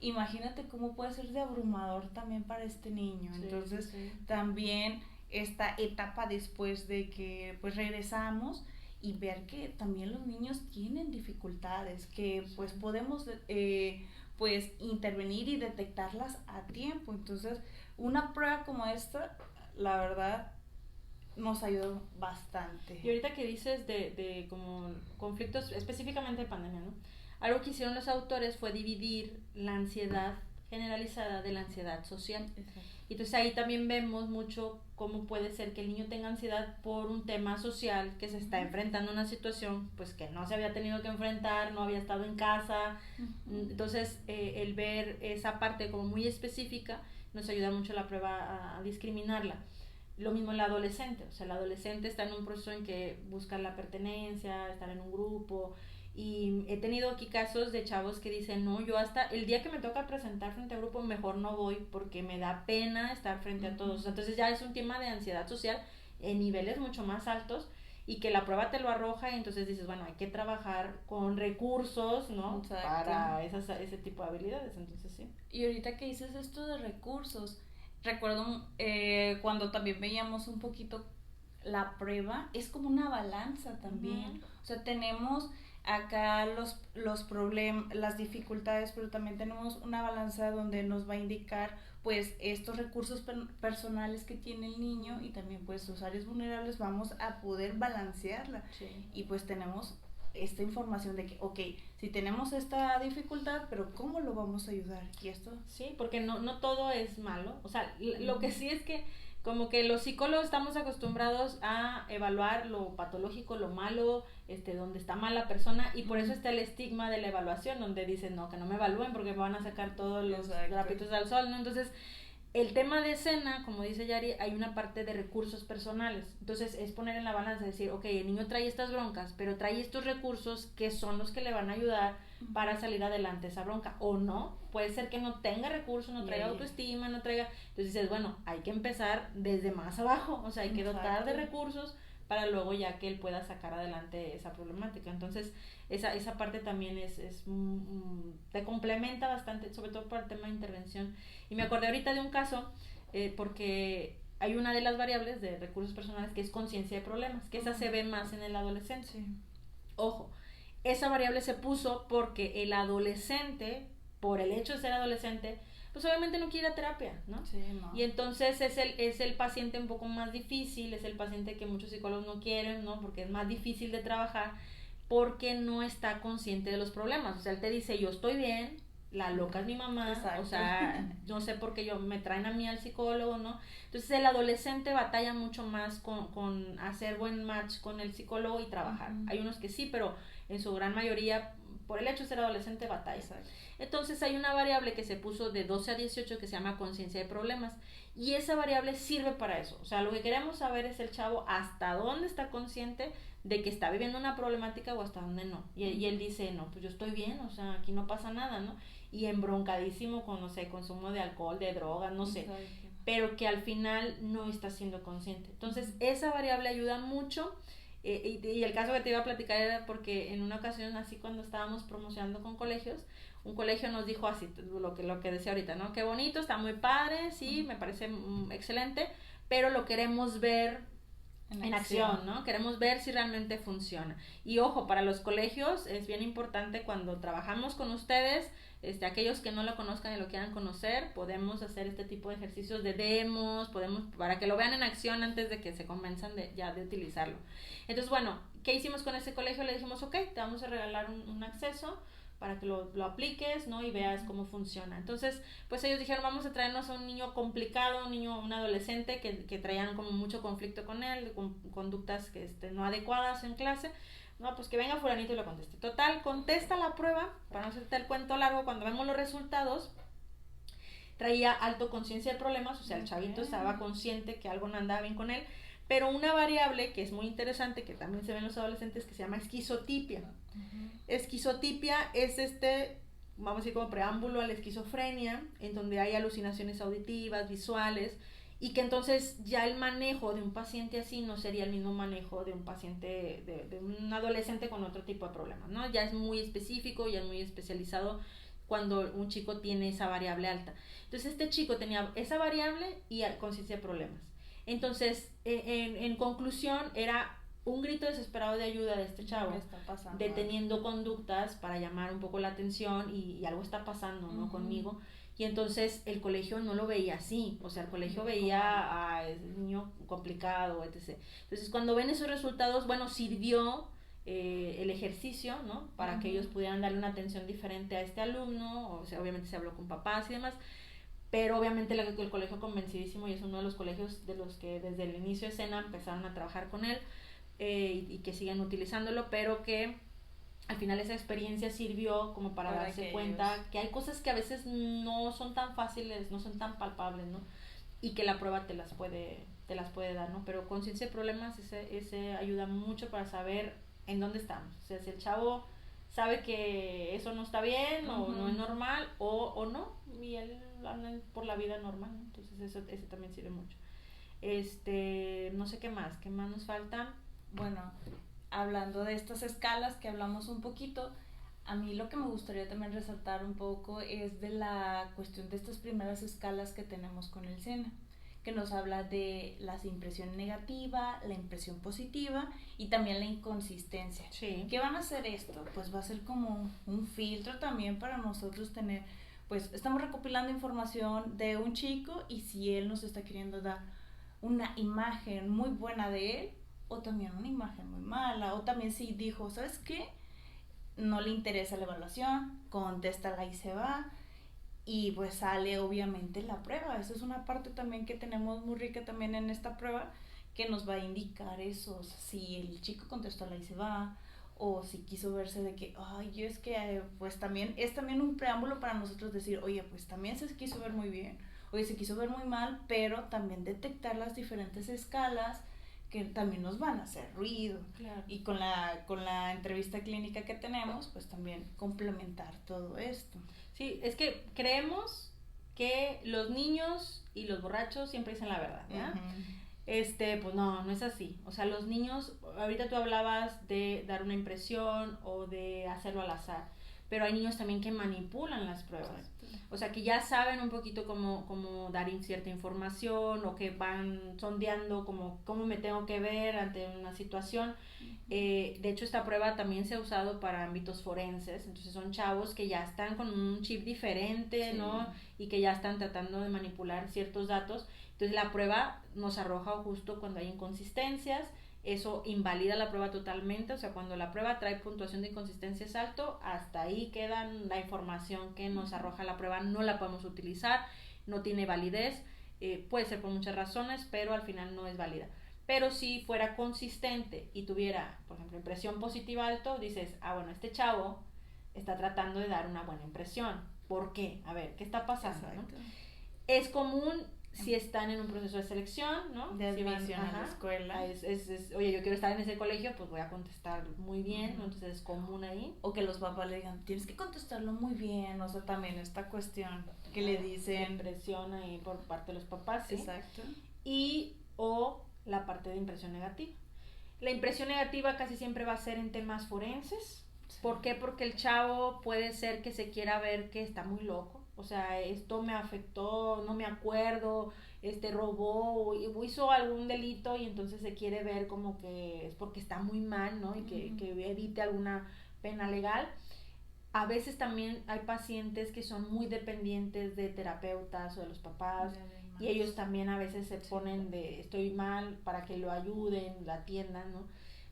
Imagínate cómo puede ser de abrumador también para este niño. Sí, Entonces, sí. también esta etapa después de que pues regresamos y ver que también los niños tienen dificultades, que pues podemos pues intervenir y detectarlas a tiempo. Entonces, una prueba como esta, la verdad, nos ayudó bastante. Y ahorita que dices de como conflictos, específicamente de pandemia, ¿no? Algo que hicieron los autores fue dividir la ansiedad generalizada de la ansiedad social. Exacto. Y entonces ahí también vemos mucho cómo puede ser que el niño tenga ansiedad por un tema social, que se está enfrentando a una situación pues que no se había tenido que enfrentar, no había estado en casa. Entonces el ver esa parte como muy específica nos ayuda mucho la prueba a discriminarla. Lo mismo el adolescente, o sea, el adolescente está en un proceso en que busca la pertenencia, estar en un grupo, y he tenido aquí casos de chavos que dicen, no, yo hasta el día que me toca presentar frente a grupo, mejor no voy porque me da pena estar frente a todos. Entonces ya es un tema de ansiedad social en niveles mucho más altos y que la prueba te lo arroja, y entonces dices, bueno, hay que trabajar con recursos, ¿no? Exacto. Para ese tipo de habilidades, entonces sí. Y ahorita que dices esto de recursos, recuerdo cuando también veíamos un poquito la prueba, es como una balanza también. O sea, tenemos acá los problemas, las dificultades, pero también tenemos una balanza donde nos va a indicar pues estos recursos personales que tiene el niño, y también pues sus áreas vulnerables, vamos a poder balancearla. Sí. Y pues tenemos esta información de que, ok, si tenemos esta dificultad, pero ¿cómo lo vamos a ayudar? Y esto... Sí, porque no todo es malo. O sea, lo que sí es que como que los psicólogos estamos acostumbrados a evaluar lo patológico, lo malo, donde está mal la persona, y por eso está el estigma de la evaluación, donde dicen, no, que no me evalúen porque me van a sacar todos los trapitos al sol, ¿no? Entonces, el tema de escena, como dice Yari, hay una parte de recursos personales. Entonces es poner en la balanza, decir, ok, el niño trae estas broncas, pero trae estos recursos que son los que le van a ayudar para salir adelante esa bronca. O no, puede ser que no tenga recursos, no traiga autoestima, no traiga... Entonces dices, bueno, hay que empezar desde más abajo, o sea, hay que dotar de recursos para luego ya que él pueda sacar adelante esa problemática. Entonces esa parte también te complementa bastante, sobre todo para el tema de intervención. Y me acordé ahorita de un caso, porque hay una de las variables de recursos personales que es conciencia de problemas, que esa se ve más en el adolescente. Sí. Ojo, esa variable se puso porque el adolescente, por el hecho de ser adolescente, pues obviamente no quiere ir a terapia, ¿no? Sí, no. Y entonces es el paciente un poco más difícil, es el paciente que muchos psicólogos no quieren, ¿no? Porque es más difícil de trabajar, porque no está consciente de los problemas. O sea, él te dice, yo estoy bien, la loca es mi mamá. Exacto. O sea, no sé por qué me traen a mí al psicólogo, ¿no? Entonces el adolescente batalla mucho más con hacer buen match con el psicólogo y trabajar. Hay unos que sí, pero en su gran mayoría, por el hecho de ser adolescente, batalla. Exacto. Entonces hay una variable que se puso de 12 a 18 que se llama conciencia de problemas, y esa variable sirve para eso. O sea, lo que queremos saber es el chavo hasta dónde está consciente de que está viviendo una problemática o hasta dónde no. Y él dice, no, pues yo estoy bien, o sea, aquí no pasa nada, ¿no? Y embroncadísimo con, no sé, consumo de alcohol, de drogas, no sé. Exacto. Pero que al final no está siendo consciente. Entonces esa variable ayuda mucho. Y el caso que te iba a platicar era porque en una ocasión, así cuando estábamos promocionando con colegios, un colegio nos dijo así, lo que decía ahorita, ¿no? Qué bonito, está muy padre, sí, me parece excelente, pero lo queremos ver en acción, ¿no? Queremos ver si realmente funciona. Y ojo, para los colegios es bien importante cuando trabajamos con ustedes, aquellos que no lo conozcan y lo quieran conocer, podemos hacer este tipo de ejercicios de demos, para que lo vean en acción antes de que se convenzan de utilizarlo. Entonces, bueno, ¿qué hicimos con ese colegio? Le dijimos, ok, te vamos a regalar un acceso para que lo apliques, ¿no? Y veas cómo funciona. Entonces, pues ellos dijeron, vamos a traernos a un niño complicado, un adolescente que traían como mucho conflicto con él, con conductas no adecuadas en clase. No, pues que venga fulanito y lo conteste. Total, contesta la prueba, para no hacerte el cuento largo, cuando vemos los resultados, traía alto conciencia de problemas, o sea, el chavito estaba consciente que algo no andaba bien con él, pero una variable que es muy interesante, que también se ve en los adolescentes, que se llama esquizotipia. Esquizotipia es vamos a decir como preámbulo a la esquizofrenia, en donde hay alucinaciones auditivas, visuales, y que entonces ya el manejo de un paciente así no sería el mismo manejo de un paciente, de un adolescente con otro tipo de problemas, ¿no? Ya es muy específico, ya es muy especializado cuando un chico tiene esa variable alta. Entonces este chico tenía esa variable y conciencia de problemas. Entonces, en conclusión, era un grito desesperado de ayuda de este chavo, deteniendo conductas para llamar un poco la atención y algo está pasando, ¿no? Conmigo. Y entonces el colegio no lo veía así, o sea, el colegio veía a ese niño complicado, etc. Entonces, cuando ven esos resultados, bueno, sirvió el ejercicio, ¿no? Para que ellos pudieran darle una atención diferente a este alumno, o sea, obviamente se habló con papás y demás, pero obviamente el colegio convencidísimo, y es uno de los colegios de los que desde el inicio de escena empezaron a trabajar con él, y que siguen utilizándolo, pero que al final esa experiencia sirvió como para darse cuenta que hay cosas que a veces no son tan fáciles, no son tan palpables, ¿no? Y que la prueba te las puede dar, ¿no? Pero conciencia de problemas, ese ayuda mucho para saber en dónde estamos. O sea, si el chavo sabe que eso no está bien, o no es normal, o no, y él anda por la vida normal, ¿no? Entonces eso también sirve mucho. No sé qué más nos falta. Bueno, hablando de estas escalas que hablamos un poquito, a mí lo que me gustaría también resaltar un poco es de la cuestión de estas primeras escalas que tenemos con el SENA, que nos habla de la impresión negativa, la impresión positiva y también la inconsistencia. Sí. ¿Qué van a hacer esto? Pues va a ser como un filtro también para nosotros tener, pues estamos recopilando información de un chico y si él nos está queriendo dar una imagen muy buena de él, o también una imagen muy mala, o también si dijo, ¿sabes qué? No le interesa la evaluación, contéstala y se va, y pues sale obviamente la prueba. Eso es una parte también que tenemos muy rica también en esta prueba, que nos va a indicar eso, si el chico contestó la y se va, o si quiso verse de que, ay, yo es que, pues también, es también un preámbulo para nosotros decir, oye, pues también se quiso ver muy bien, oye, se quiso ver muy mal, pero también detectar las diferentes escalas que también nos van a hacer ruido. Claro. Y con la entrevista clínica que tenemos, pues también complementar todo esto. Sí, es que creemos que los niños y los borrachos siempre dicen la verdad, ¿verdad? Pues no es así. O sea, los niños, ahorita tú hablabas de dar una impresión o de hacerlo al azar, pero hay niños también que manipulan las pruebas. Exacto. O sea, que ya saben un poquito cómo dar cierta información, o que van sondeando cómo me tengo que ver ante una situación. De hecho, esta prueba también se ha usado para ámbitos forenses, entonces son chavos que ya están con un chip diferente, sí, ¿no? Y que ya están tratando de manipular ciertos datos. Entonces la prueba nos arroja justo cuando hay inconsistencias. Eso invalida la prueba totalmente, o sea, cuando la prueba trae puntuación de inconsistencias alto, hasta ahí queda la información que nos arroja la prueba, no la podemos utilizar, no tiene validez, puede ser por muchas razones, pero al final no es válida. Pero si fuera consistente y tuviera, por ejemplo, impresión positiva alto, dices, bueno, este chavo está tratando de dar una buena impresión. ¿Por qué? A ver, ¿qué está pasando? ¿No? Es común si están en un proceso de selección, ¿no? De admisión a la escuela. Oye, yo quiero estar en ese colegio, pues voy a contestar muy bien, ¿no? Entonces es común ahí. O que los papás le digan, tienes que contestarlo muy bien, o sea, también esta cuestión que le dicen. Presión ahí por parte de los papás, ¿sí? Exacto. O la parte de impresión negativa. La impresión negativa casi siempre va a ser en temas forenses. Sí. ¿Por qué? Porque el chavo puede ser que se quiera ver que está muy loco. O sea, esto me afectó, no me acuerdo, robó o hizo algún delito, y entonces se quiere ver como que es porque está muy mal, ¿no? Y que evite alguna pena legal. A veces también hay pacientes que son muy dependientes de terapeutas o de los papás, y ellos también a veces se ponen de estoy mal para que lo ayuden, lo atiendan, ¿no?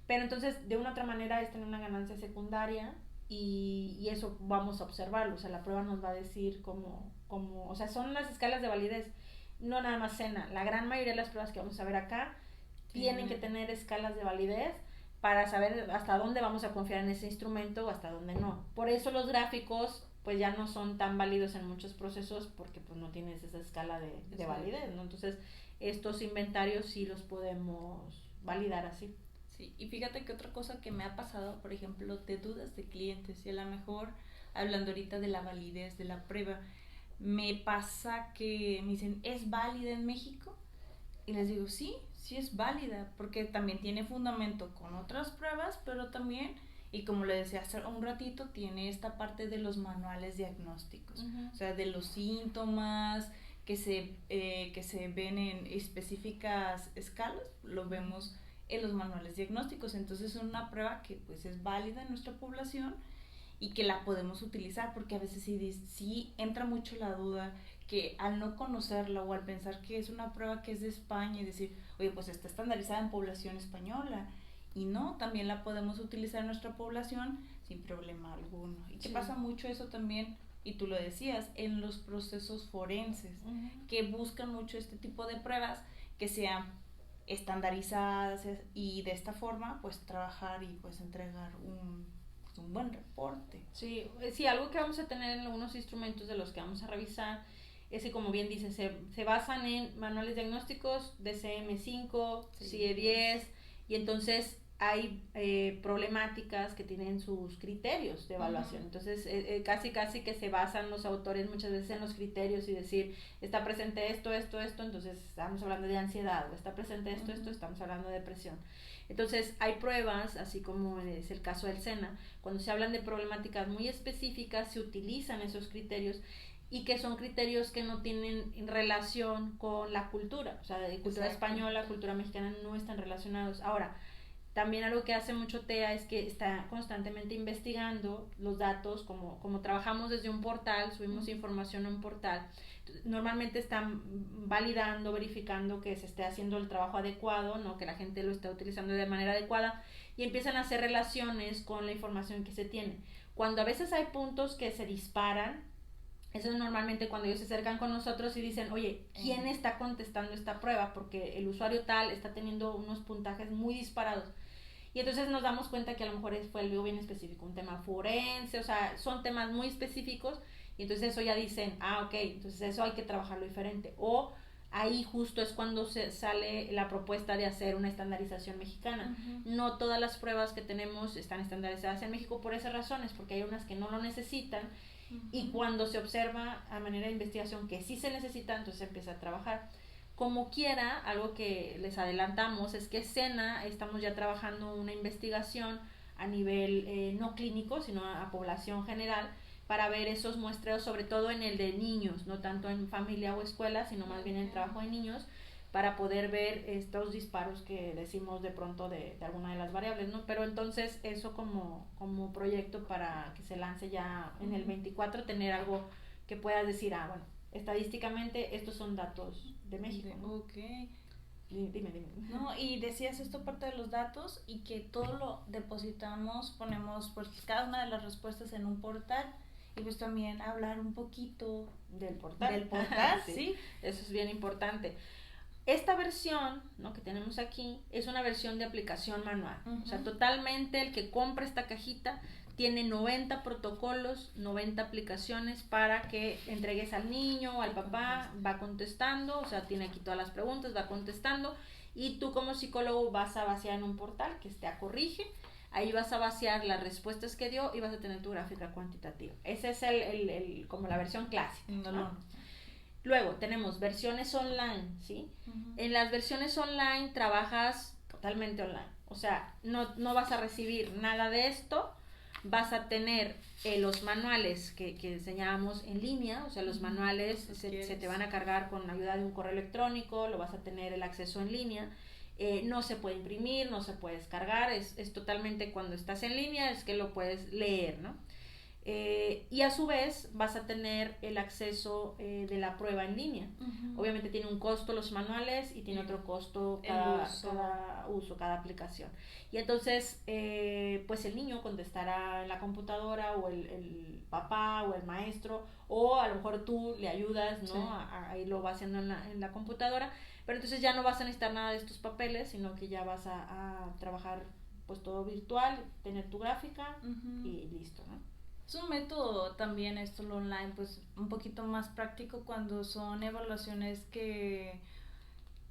Pero entonces de una otra manera es tener una ganancia secundaria, y eso vamos a observarlo. O sea, la prueba nos va a decir cómo, o sea, son las escalas de validez, no nada más SENA. La gran mayoría de las pruebas que vamos a ver acá tienen que tener escalas de validez para saber hasta dónde vamos a confiar en ese instrumento o hasta dónde no. Por eso los gráficos pues ya no son tan válidos en muchos procesos, porque pues no tienes esa escala de validez, ¿no? Entonces estos inventarios sí los podemos validar así. Sí, y fíjate que otra cosa que me ha pasado, por ejemplo, de dudas de clientes, y a lo mejor hablando ahorita de la validez de la prueba, me pasa que me dicen, ¿es válida en México? Y les digo, sí, sí es válida, porque también tiene fundamento con otras pruebas, pero también, y como le decía hace un ratito, tiene esta parte de los manuales diagnósticos, o sea, de los síntomas que se ven en específicas escalas, lo vemos en los manuales diagnósticos. Entonces es una prueba que pues es válida en nuestra población y que la podemos utilizar, porque a veces sí entra mucho la duda que al no conocerla o al pensar que es una prueba que es de España y decir, oye, pues está estandarizada en población española, y no, también la podemos utilizar en nuestra población sin problema alguno. Y que pasa mucho eso también, y tú lo decías, en los procesos forenses, que buscan mucho este tipo de pruebas que sean estandarizadas y de esta forma pues trabajar y pues entregar un buen reporte. Sí, sí, algo que vamos a tener en algunos instrumentos de los que vamos a revisar es que, como bien dice, se basan en manuales diagnósticos DCM5, CIE-10, y entonces hay problemáticas que tienen sus criterios de evaluación. Entonces, casi que se basan los autores muchas veces en los criterios y decir, está presente esto, entonces estamos hablando de ansiedad, o está presente esto, estamos hablando de depresión. Entonces, hay pruebas, así como es el caso del SENA, cuando se hablan de problemáticas muy específicas, se utilizan esos criterios y que son criterios que no tienen relación con la cultura, o sea, de cultura española, cultura mexicana, no están relacionados. Ahora, también algo que hace mucho TEA es que está constantemente investigando los datos, como trabajamos desde un portal, subimos información a un portal, normalmente están validando, verificando que se esté haciendo el trabajo adecuado, ¿no? Que la gente lo esté utilizando de manera adecuada, y empiezan a hacer relaciones con la información que se tiene. Cuando a veces hay puntos que se disparan, eso es normalmente cuando ellos se acercan con nosotros y dicen, oye, ¿quién está contestando esta prueba? Porque el usuario tal está teniendo unos puntajes muy disparados. Y entonces nos damos cuenta que a lo mejor fue algo bien específico, un tema forense, o sea, son temas muy específicos, y entonces eso ya dicen, ok, entonces eso hay que trabajarlo diferente. O ahí justo es cuando se sale la propuesta de hacer una estandarización mexicana. No todas las pruebas que tenemos están estandarizadas en México por esas razones, porque hay unas que no lo necesitan, y cuando se observa a manera de investigación que sí se necesita, entonces se empieza a trabajar. Como quiera, algo que les adelantamos es que SENA estamos ya trabajando una investigación a nivel no clínico, sino a población general, para ver esos muestreos, sobre todo en el de niños, no tanto en familia o escuela, sino más bien en el trabajo de niños, para poder ver estos disparos que decimos de pronto de alguna de las variables, ¿no? Pero entonces eso como proyecto para que se lance ya en el 24, tener algo que puedas decir, bueno, estadísticamente estos son datos de México, ¿no? Ok. Dime. No, y decías esto parte de los datos y que todo lo depositamos, ponemos pues cada una de las respuestas en un portal, y pues también hablar un poquito del portal, sí. Eso es bien importante. Esta versión, ¿no?, que tenemos aquí es una versión de aplicación manual. O sea, totalmente el que compra esta cajita tiene 90 protocolos, 90 aplicaciones para que entregues al niño o al papá, va contestando, o sea, tiene aquí todas las preguntas, va contestando, y tú como psicólogo vas a vaciar en un portal que te corrige, ahí vas a vaciar las respuestas que dio y vas a tener tu gráfica cuantitativa. Ese es el como la versión clásica, ¿no? Luego tenemos versiones online, ¿sí? En las versiones online trabajas totalmente online, o sea, no vas a recibir nada de esto, vas a tener los manuales que enseñábamos en línea, o sea, los manuales se te van a cargar con ayuda de un correo electrónico, lo vas a tener el acceso en línea, no se puede imprimir, no se puede descargar, es totalmente cuando estás en línea es que lo puedes leer, ¿no? Y a su vez vas a tener el acceso de la prueba en línea. Obviamente tiene un costo los manuales y tiene otro costo cada uso, cada aplicación. Y entonces pues el niño contestará en la computadora, o el papá o el maestro, o a lo mejor tú le ayudas, ¿no? Sí. Ahí lo va haciendo en la computadora, pero entonces ya no vas a necesitar nada de estos papeles, sino que ya vas a trabajar pues todo virtual, tener tu gráfica y listo, ¿no? Es un método también esto, lo online, pues un poquito más práctico cuando son evaluaciones que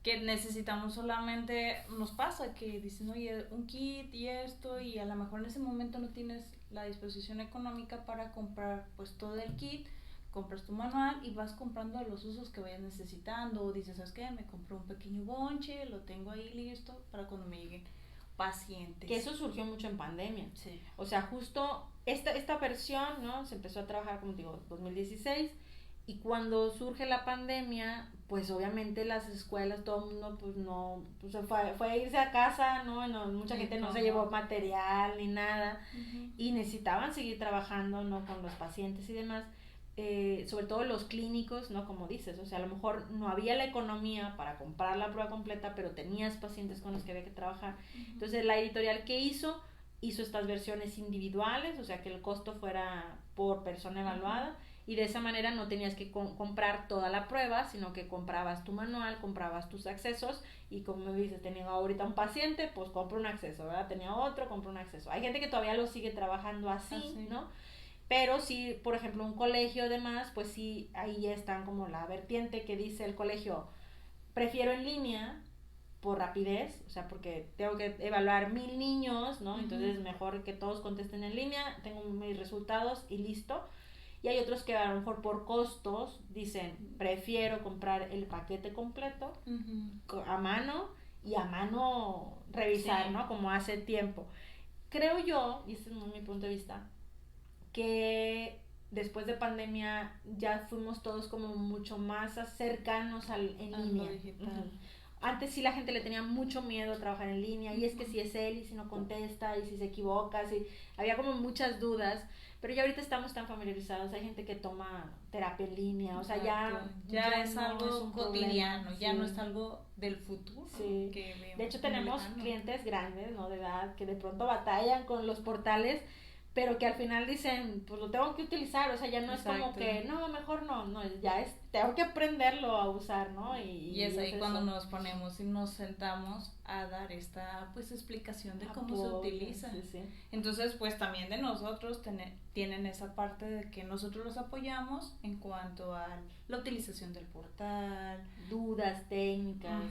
necesitamos solamente, nos pasa que dicen, oye, un kit y esto, y a lo mejor en ese momento no tienes la disposición económica para comprar pues todo el kit, compras tu manual y vas comprando los usos que vayas necesitando, o dices, ¿sabes qué? Me compro un pequeño bonche, lo tengo ahí listo para cuando me lleguen pacientes. Que eso surgió mucho en pandemia. Sí. O sea, justo esta versión, ¿no? Se empezó a trabajar, como digo, 2016, y cuando surge la pandemia, pues obviamente las escuelas, todo el mundo, pues no, pues fue a irse a casa, ¿no? Mucha gente no se llevó material ni nada, y necesitaban seguir trabajando, ¿no? Con los pacientes y demás. Sobre todo los clínicos, ¿no? Como dices, o sea, a lo mejor no había la economía para comprar la prueba completa, pero tenías pacientes con los que había que trabajar. Entonces, la editorial que hizo estas versiones individuales, o sea, que el costo fuera por persona evaluada, y de esa manera no tenías que comprar toda la prueba, sino que comprabas tu manual, comprabas tus accesos, y como me dices, tenía ahorita un paciente, pues compro un acceso, ¿verdad? Tenía otro, compro un acceso. Hay gente que todavía lo sigue trabajando así, ¿no? Pero sí, por ejemplo, un colegio demás, pues sí, ahí ya están como la vertiente que dice el colegio, prefiero en línea por rapidez, o sea, porque tengo que evaluar 1000 niños, ¿no? Entonces mejor que todos contesten en línea, tengo mis resultados y listo. Y hay otros que a lo mejor por costos dicen, prefiero comprar el paquete completo a mano y a mano revisar, ¿no? Como hace tiempo. Creo yo, y este es mi punto de vista, que después de pandemia ya fuimos todos como mucho más cercanos en línea. Antes sí la gente le tenía mucho miedo a trabajar en línea, y es que si es él, y si no contesta, y si se equivoca, había como muchas dudas, pero ya ahorita estamos tan familiarizados, hay gente que toma terapia en línea, o sea, ya es algo cotidiano, ya no es algo del futuro. Sí. De hecho tenemos clientes grandes, ¿no? De edad, que de pronto batallan con los portales, pero que al final dicen, pues lo tengo que utilizar, o sea, ya no es como que, no, mejor no, ya tengo que aprenderlo a usar, ¿no? Y es ahí cuando nos ponemos y nos sentamos a dar esta, pues, explicación de cómo se utiliza. Entonces, pues, también de nosotros tienen esa parte de que nosotros los apoyamos en cuanto a la utilización del portal. Dudas técnicas,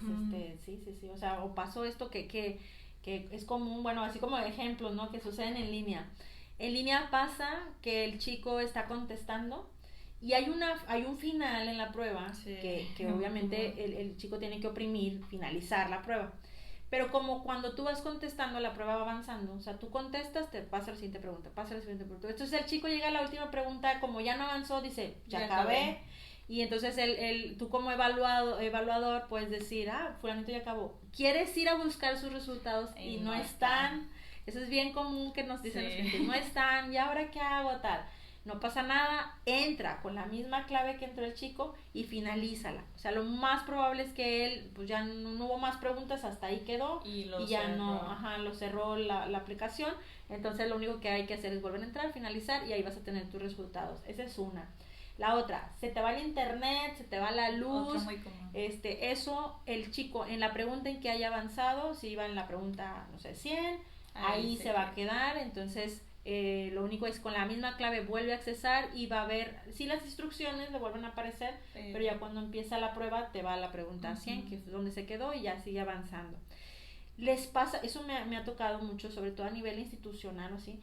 o sea, o pasó esto que es común, bueno, así como ejemplos, ¿no? Que suceden en línea. En línea pasa que el chico está contestando y hay un final en la prueba que obviamente el chico tiene que oprimir, finalizar la prueba. Pero como cuando tú vas contestando, la prueba va avanzando, o sea, tú contestas, te pasa la siguiente pregunta, Entonces el chico llega a la última pregunta, como ya no avanzó, dice, ya acabé. Y entonces tú como evaluador puedes decir, fulanito ya acabó. ¿Quieres ir a buscar sus resultados? Y no están. Eso es bien común que nos dicen los clientes, no están, ¿y ahora qué hago? Tal. No pasa nada, entra con la misma clave que entró el chico y finalízala. O sea, lo más probable es que él, pues ya no hubo más preguntas, hasta ahí quedó y ya lo cerró la aplicación. Entonces lo único que hay que hacer es volver a entrar, finalizar, y ahí vas a tener tus resultados. Esa es una. La otra, se te va el internet, se te va la luz. Otra muy común. Eso, el chico, en la pregunta en que haya avanzado, si iba en la pregunta, no sé, 100, ahí se va a quedar. Entonces lo único es con la misma clave vuelve a accesar y va a ver, sí, las instrucciones le vuelven a aparecer, pero ya cuando empieza la prueba te va a la pregunta 100, que es donde se quedó, y ya sigue avanzando. Les pasa, eso me ha tocado mucho, sobre todo a nivel institucional, ¿sí?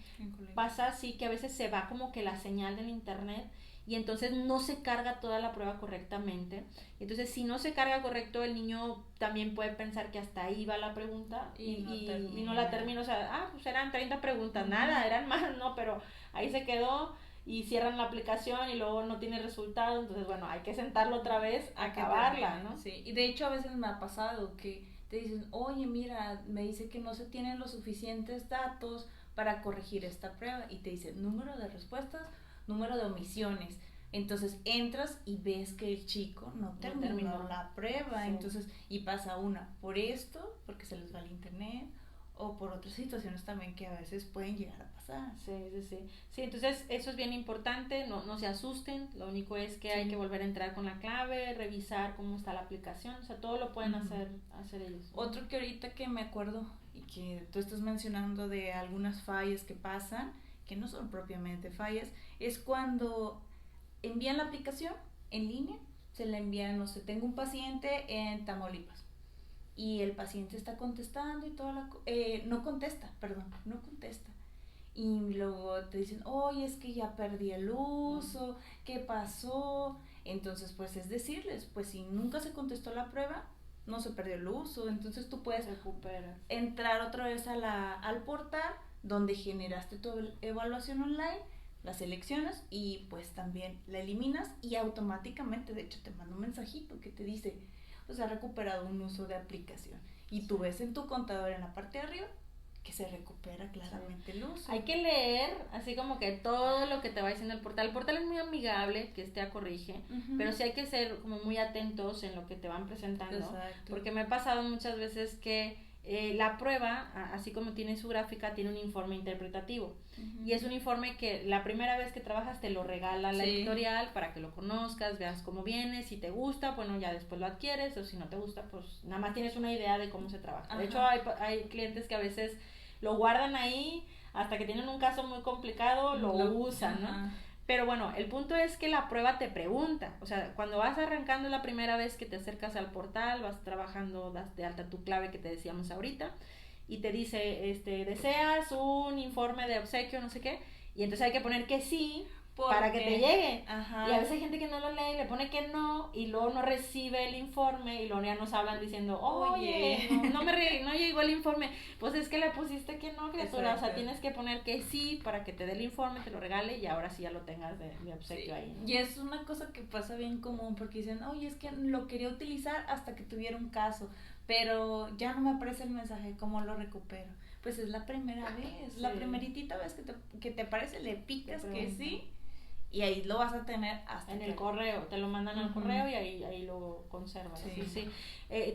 Pasa así que a veces se va como que la señal del internet y entonces no se carga toda la prueba correctamente. Entonces, si no se carga correcto, el niño también puede pensar que hasta ahí va la pregunta y no la termina. O sea, pues eran 30 preguntas, nada, eran más, ¿no? Pero ahí se quedó y cierran la aplicación y luego no tiene resultado. Entonces, bueno, hay que sentarlo otra vez a acabarla, ¿no? Sí, y de hecho a veces me ha pasado que te dicen, oye, mira, me dice que no se tienen los suficientes datos para corregir esta prueba, y te dice número de respuestas, número de omisiones. Entonces entras y ves que el chico no terminó la prueba, entonces, y pasa por esto, porque se les va el internet, o por otras situaciones también que a veces pueden llegar a pasar. Sí, entonces eso es bien importante, no se asusten, lo único es que hay que volver a entrar con la clave, revisar cómo está la aplicación, o sea, todo lo pueden hacer ellos. Otro que ahorita que me acuerdo y que tú estás mencionando de algunas fallas que pasan, que no son propiamente fallas, es cuando envían la aplicación en línea, se la envían, no sé, tengo un paciente en Tamaulipas y el paciente está contestando y no contesta. y luego te dicen, oye, es que ya perdí el uso, ¿qué pasó? Entonces, pues es decirles, pues si nunca se contestó la prueba, no se perdió el uso, entonces tú puedes entrar otra vez al portal donde generaste tu evaluación online, la seleccionas y pues también la eliminas y automáticamente, de hecho, te manda un mensajito que te dice, pues ha recuperado un uso de aplicación. Y tú ves en tu contador en la parte de arriba que se recupera claramente el uso. Hay que leer así como que todo lo que te va diciendo el portal. El portal es muy amigable, que te corrige, pero sí hay que ser como muy atentos en lo que te van presentando. Exacto. Porque me ha pasado muchas veces que la prueba, así como tiene su gráfica, tiene un informe interpretativo. Y es un informe que la primera vez que trabajas te lo regala la editorial para que lo conozcas, veas cómo viene, si te gusta, bueno, ya después lo adquieres, o si no te gusta, pues nada más tienes una idea de cómo se trabaja. De hecho, hay clientes que a veces lo guardan ahí hasta que tienen un caso muy complicado, lo usan, ¿no? Pero bueno, el punto es que la prueba te pregunta, o sea, cuando vas arrancando la primera vez que te acercas al portal, vas trabajando, das de alta tu clave que te decíamos ahorita, y te dice, ¿deseas un informe de obsequio, no sé qué? Y entonces hay que poner que sí, para que te llegue. Y a veces hay gente que no lo lee, le pone que no, y luego no recibe el informe, y luego ya nos hablan diciendo, oye, no llegó el informe. Pues es que le pusiste que no, criatura. O sea, tienes que poner que sí para que te dé el informe, te lo regale, y ahora sí ya lo tengas de obsequio ahí, ¿no? Y es una cosa que pasa bien común, porque dicen, oye, es que lo quería utilizar hasta que tuviera un caso, pero ya no me aparece el mensaje, ¿cómo lo recupero? Pues es la primera vez, la primeritita vez que te aparece, le picas que sí, y ahí lo vas a tener hasta en el correo, te lo mandan al correo y ahí lo conservas. Sí.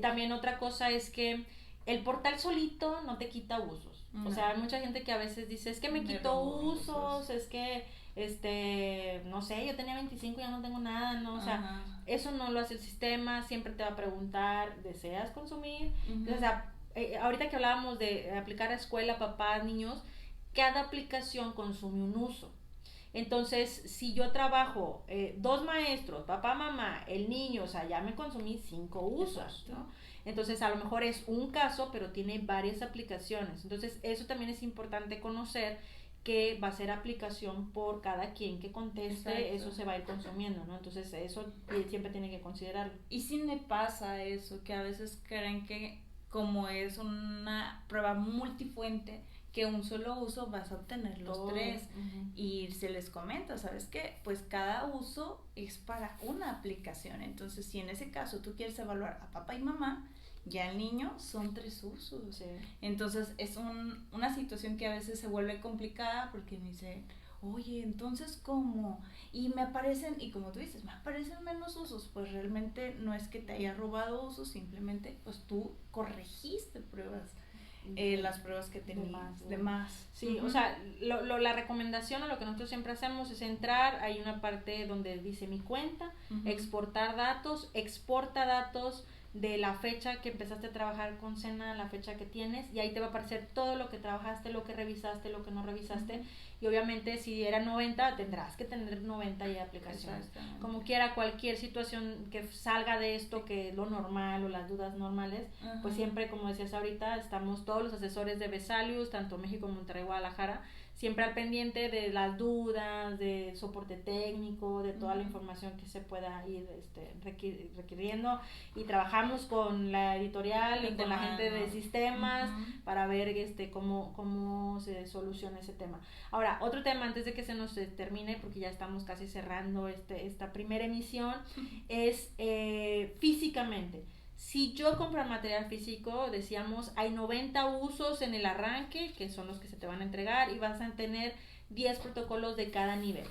También otra cosa es que el portal solito no te quita usos. O sea, hay mucha gente que a veces dice, es que me quitó usos, es que no sé, yo tenía 25 y ya no tengo nada, ¿no? O sea, eso no lo hace el sistema, siempre te va a preguntar, ¿deseas consumir? O sea, ahorita que hablábamos de aplicar a escuela, papás, niños, cada aplicación consume un uso. Entonces, si yo trabajo 2 maestros, papá, mamá, el niño, o sea, ya me consumí 5 usos, ¿no? Entonces, a lo mejor es un caso, pero tiene varias aplicaciones. Entonces, eso también es importante conocer, que va a ser aplicación por cada quien que conteste, eso se va a ir consumiendo, ¿no? Entonces, eso siempre tiene que considerarlo. Y sí me pasa eso, que a veces creen que como es una prueba multifuente, que un solo uso vas a obtener los 3 y se les comenta, ¿sabes qué? Pues cada uso es para una aplicación, entonces si en ese caso tú quieres evaluar a papá y mamá, ya el niño son 3 usos, entonces es una situación que a veces se vuelve complicada porque me dicen, oye, entonces ¿cómo? Y me aparecen, y como tú dices, me aparecen menos usos, pues realmente no es que te haya robado usos, simplemente pues tú corregiste pruebas. Las pruebas que tenías de más. Sí, o sea, la recomendación o lo que nosotros siempre hacemos es entrar, hay una parte donde dice mi cuenta, exportar datos, exporta datos de la fecha que empezaste a trabajar con Sena, la fecha que tienes, y ahí te va a aparecer todo lo que trabajaste, lo que revisaste, lo que no revisaste, y obviamente si era 90, tendrás que tener 90 ya aplicaciones. Como quiera, cualquier situación que salga de esto, que es lo normal o las dudas normales, pues siempre, como decías ahorita, estamos todos los asesores de Vesalius, tanto México, Monterrey, Guadalajara, siempre al pendiente de las dudas, de soporte técnico, de toda la información que se pueda ir requiriendo, y trabajamos con la editorial y con la gente de sistemas para ver cómo se soluciona ese tema. Ahora, otro tema antes de que se nos termine, porque ya estamos casi cerrando esta primera emisión, es físicamente. Si yo compro el material físico, decíamos, hay 90 usos en el arranque, que son los que se te van a entregar, y vas a tener 10 protocolos de cada nivel.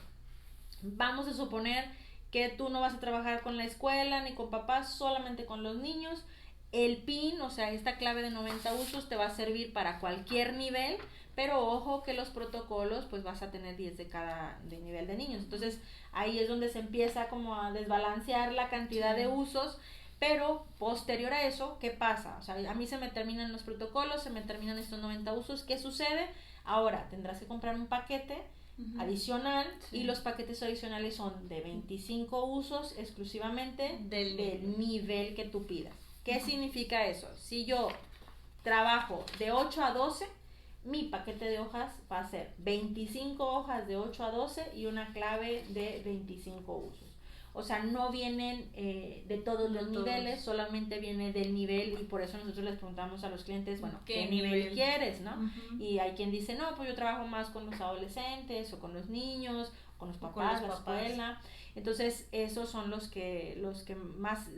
Vamos a suponer que tú no vas a trabajar con la escuela ni con papás, solamente con los niños. El PIN, o sea, esta clave de 90 usos te va a servir para cualquier nivel, pero ojo que los protocolos, pues vas a tener 10 de nivel de niños. Entonces, ahí es donde se empieza como a desbalancear la cantidad de usos. Pero posterior a eso, ¿qué pasa? O sea, a mí se me terminan los protocolos, se me terminan estos 90 usos. ¿Qué sucede? Ahora tendrás que comprar un paquete adicional, y los paquetes adicionales son de 25 usos exclusivamente del nivel que tú pidas. ¿Qué significa eso? Si yo trabajo de 8 a 12, mi paquete de hojas va a ser 25 hojas de 8 a 12 y una clave de 25 usos. O sea, no vienen de todos los niveles, solamente viene del nivel, y por eso nosotros les preguntamos a los clientes, bueno, ¿qué nivel quieres, no? Y hay quien dice, no, pues yo trabajo más con los adolescentes o con los niños, con los papás, la escuela. Entonces, esos son los que más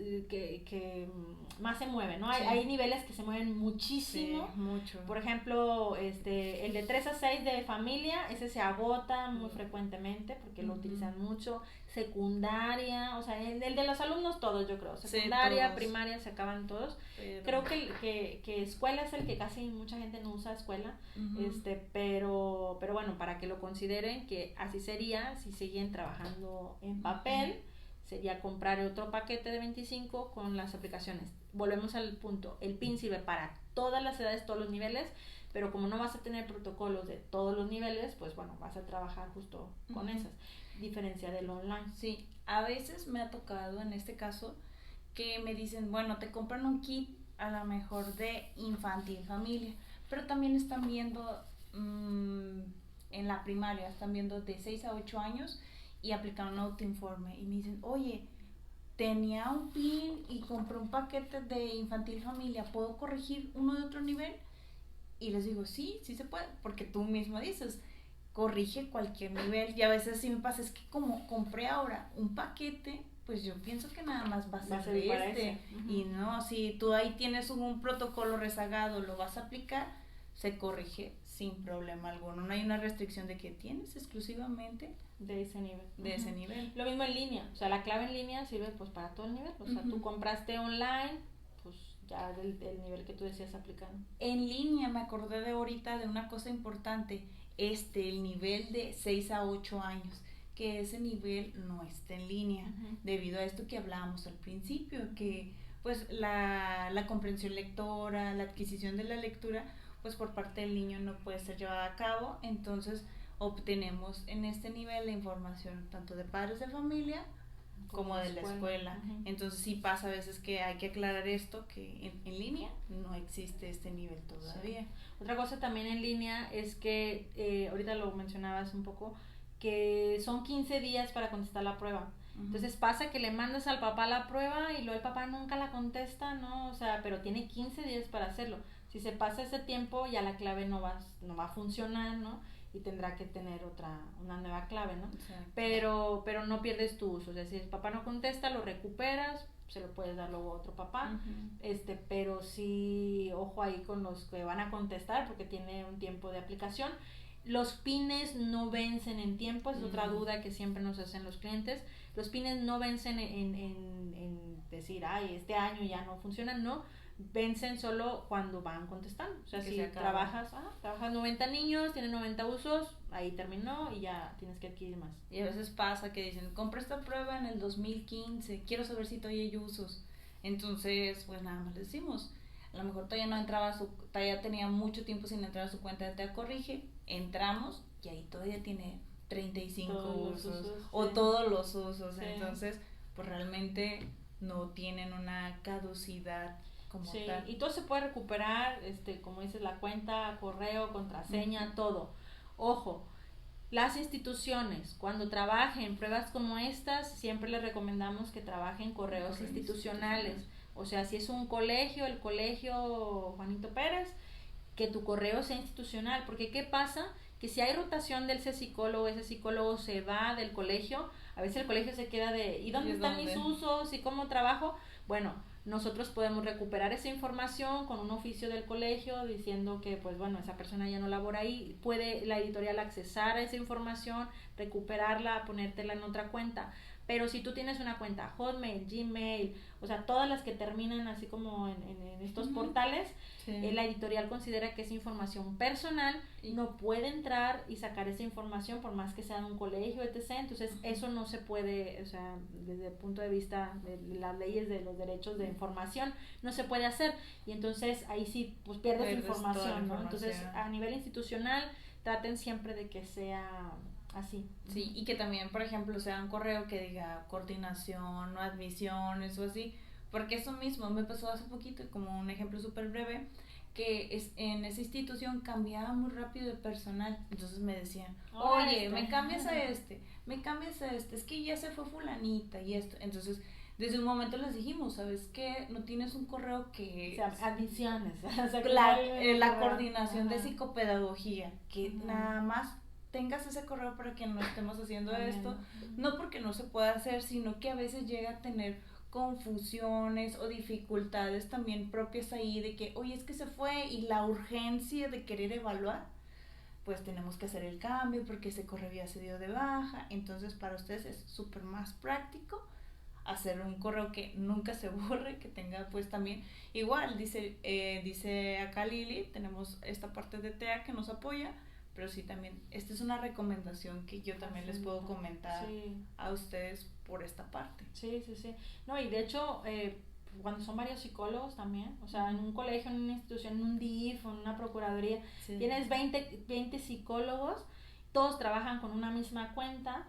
más se mueven, ¿no? Hay niveles que se mueven muchísimo. Sí, mucho. Por ejemplo, el de 3 a 6 de familia, ese se agota muy frecuentemente porque lo utilizan mucho. Secundaria, o sea, el de los alumnos todos, yo creo. Secundaria, todos. Primaria, se acaban todos. Creo que escuela es el que casi mucha gente no usa escuela, pero bueno, para que lo consideren, que así sería si siguen trabajando en papel, sería comprar otro paquete de 25 con las aplicaciones. Volvemos al punto, el PIN sirve para todas las edades, todos los niveles, pero como no vas a tener protocolos de todos los niveles, pues bueno, vas a trabajar justo con esas, diferencia del online. Sí, a veces me ha tocado en este caso que me dicen, bueno, te compran un kit a lo mejor de infantil familia, pero también están viendo en la primaria, están viendo de 6 a 8 años y aplican un autoinforme y me dicen, oye, tenía un PIN y compré un paquete de infantil familia, ¿puedo corregir uno de otro nivel? Y les digo, sí se puede, porque tú mismo dices, corrige cualquier nivel. Y a veces sí me pasa, es que como compré ahora un paquete, pues yo pienso que nada más va a ser de este. Y no, si tú ahí tienes un protocolo rezagado, lo vas a aplicar, se corrige sin problema alguno. No hay una restricción de que tienes exclusivamente de ese nivel. De ese nivel. Lo mismo en línea, o sea, la clave en línea sirve pues para todo el nivel. O sea, tú compraste online, pues ya del nivel que tú decías aplicando. En línea me acordé de ahorita de una cosa importante, el nivel de 6 a 8 años, que ese nivel no está en línea, debido a esto que hablábamos al principio, que pues la comprensión lectora, la adquisición de la lectura, pues por parte del niño no puede ser llevada a cabo, entonces obtenemos en este nivel la información tanto de padres de familia como de la escuela. Entonces sí pasa a veces que hay que aclarar esto, que en línea no existe este nivel todavía. Sí. Otra cosa también en línea es que, ahorita lo mencionabas un poco, que son 15 días para contestar la prueba. Entonces pasa que le mandas al papá la prueba y luego el papá nunca la contesta, ¿no? O sea, pero tiene 15 días para hacerlo. Si se pasa ese tiempo, ya la clave no va a funcionar, ¿no? Y tendrá que tener una nueva clave, ¿no? Exacto. Pero no pierdes tu uso. O sea, si el papá no contesta, lo recuperas, se lo puedes dar luego a otro papá, pero sí, ojo ahí con los que van a contestar, porque tiene un tiempo de aplicación. Los pines no vencen en tiempo, es otra duda que siempre nos hacen los clientes. Los pines no vencen en decir, ay, este año ya no funcionan, no. Vencen solo cuando van contestando. O sea, que si trabajas 90 niños, tienen 90 usos, ahí terminó y ya tienes que adquirir más. Y a veces pasa que dicen, compré esta prueba en el 2015, quiero saber si todavía hay usos. Entonces, pues nada más le decimos, a lo mejor todavía no entraba todavía tenía mucho tiempo sin entrar a su cuenta de Te Corrige, entramos y ahí todavía tiene 35 usos o todos los usos. Sí. Entonces, pues realmente no tienen una caducidad. Sí, y todo se puede recuperar, como dices, la cuenta, correo, contraseña, todo. Ojo, las instituciones, cuando trabajen pruebas como estas, siempre les recomendamos que trabajen correos institucionales. O sea, si es un colegio, el colegio Juanito Pérez, que tu correo sea institucional, porque ¿qué pasa? Que si hay rotación del ese psicólogo se va del colegio, a veces el colegio se queda de, ¿y dónde están mis usos? ¿Y cómo trabajo? Bueno, nosotros podemos recuperar esa información con un oficio del colegio diciendo que, pues bueno, esa persona ya no labora ahí, puede la editorial accesar a esa información, recuperarla, ponértela en otra cuenta. Pero si tú tienes una cuenta Hotmail, Gmail, o sea, todas las que terminan así como en estos portales, la editorial considera que es información personal, no puede entrar y sacar esa información por más que sea de un colegio, etc. Entonces, eso no se puede, o sea, desde el punto de vista de las leyes de los derechos de información, no se puede hacer. Y entonces, ahí sí, pues pierdes información, ¿no? Entonces, a nivel institucional, traten siempre de que sea así. Sí, y que también, por ejemplo, sea un correo que diga coordinación o admisiones o así, porque eso mismo me pasó hace poquito, como un ejemplo súper breve, que en esa institución cambiaba muy rápido de personal. Entonces me decían, oye, me cambias a este, es que ya se fue fulanita y esto. Entonces, desde un momento les dijimos, ¿sabes qué? No tienes un correo que... O sea, adiciones. O sea, la coordinación de psicopedagogía, que nada más tengas ese correo para que no estemos haciendo esto, no porque no se pueda hacer, sino que a veces llega a tener confusiones o dificultades también propias ahí de que, oye, es que se fue y la urgencia de querer evaluar, pues tenemos que hacer el cambio porque ese correo ya se dio de baja. Entonces para ustedes es súper más práctico hacer un correo que nunca se borre, que tenga pues también, igual dice acá Lili, tenemos esta parte de TEA que nos apoya, pero sí también, esta es una recomendación que yo también les puedo comentar a ustedes por esta parte. Sí. No, y de hecho, cuando son varios psicólogos también, o sea, en un colegio, en una institución, en un DIF, en una procuraduría, tienes 20 psicólogos, todos trabajan con una misma cuenta,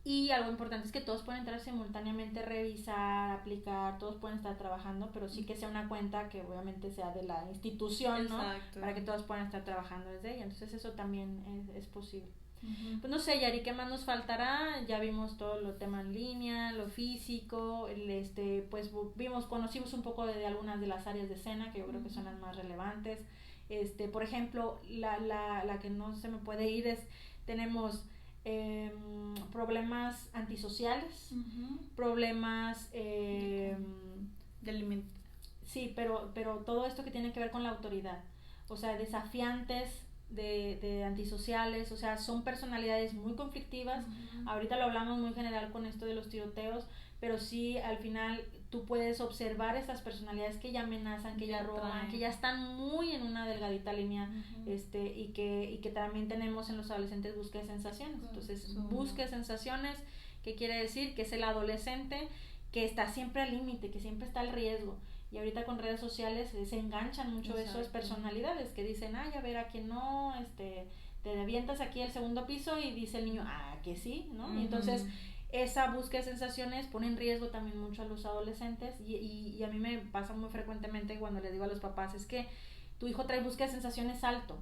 y algo importante es que todos pueden entrar simultáneamente, revisar, aplicar, todos pueden estar trabajando, pero sí que sea una cuenta que obviamente sea de la institución, ¿no? Exacto. Para que todos puedan estar trabajando desde ella, entonces eso también es posible. Pues no sé, Yari, ¿qué más nos faltará? Ya vimos todo lo tema en línea, lo físico, pues conocimos un poco de algunas de las áreas de escena que yo creo que son las más relevantes. Por ejemplo, la que no se me puede ir es, tenemos problemas antisociales, problemas de alimento. Sí, pero todo esto que tiene que ver con la autoridad, o sea, desafiantes de antisociales, o sea, son personalidades muy conflictivas. Ahorita lo hablamos muy general con esto de los tiroteos, pero sí, al final tú puedes observar estas personalidades que ya amenazan, que ya roban, que ya están muy en una delgadita línea, y que también tenemos en los adolescentes búsqueda de sensaciones. Entonces, búsqueda de sensaciones, ¿qué quiere decir? Que es el adolescente que está siempre al límite, que siempre está al riesgo. Y ahorita con redes sociales se enganchan mucho esas personalidades que dicen, ay, a ver, a quién no, te avientas aquí al segundo piso, y dice el niño, que sí, ¿no? Y entonces esa búsqueda de sensaciones pone en riesgo también mucho a los adolescentes, y a mí me pasa muy frecuentemente cuando le digo a los papás, es que tu hijo trae búsqueda de sensaciones alto,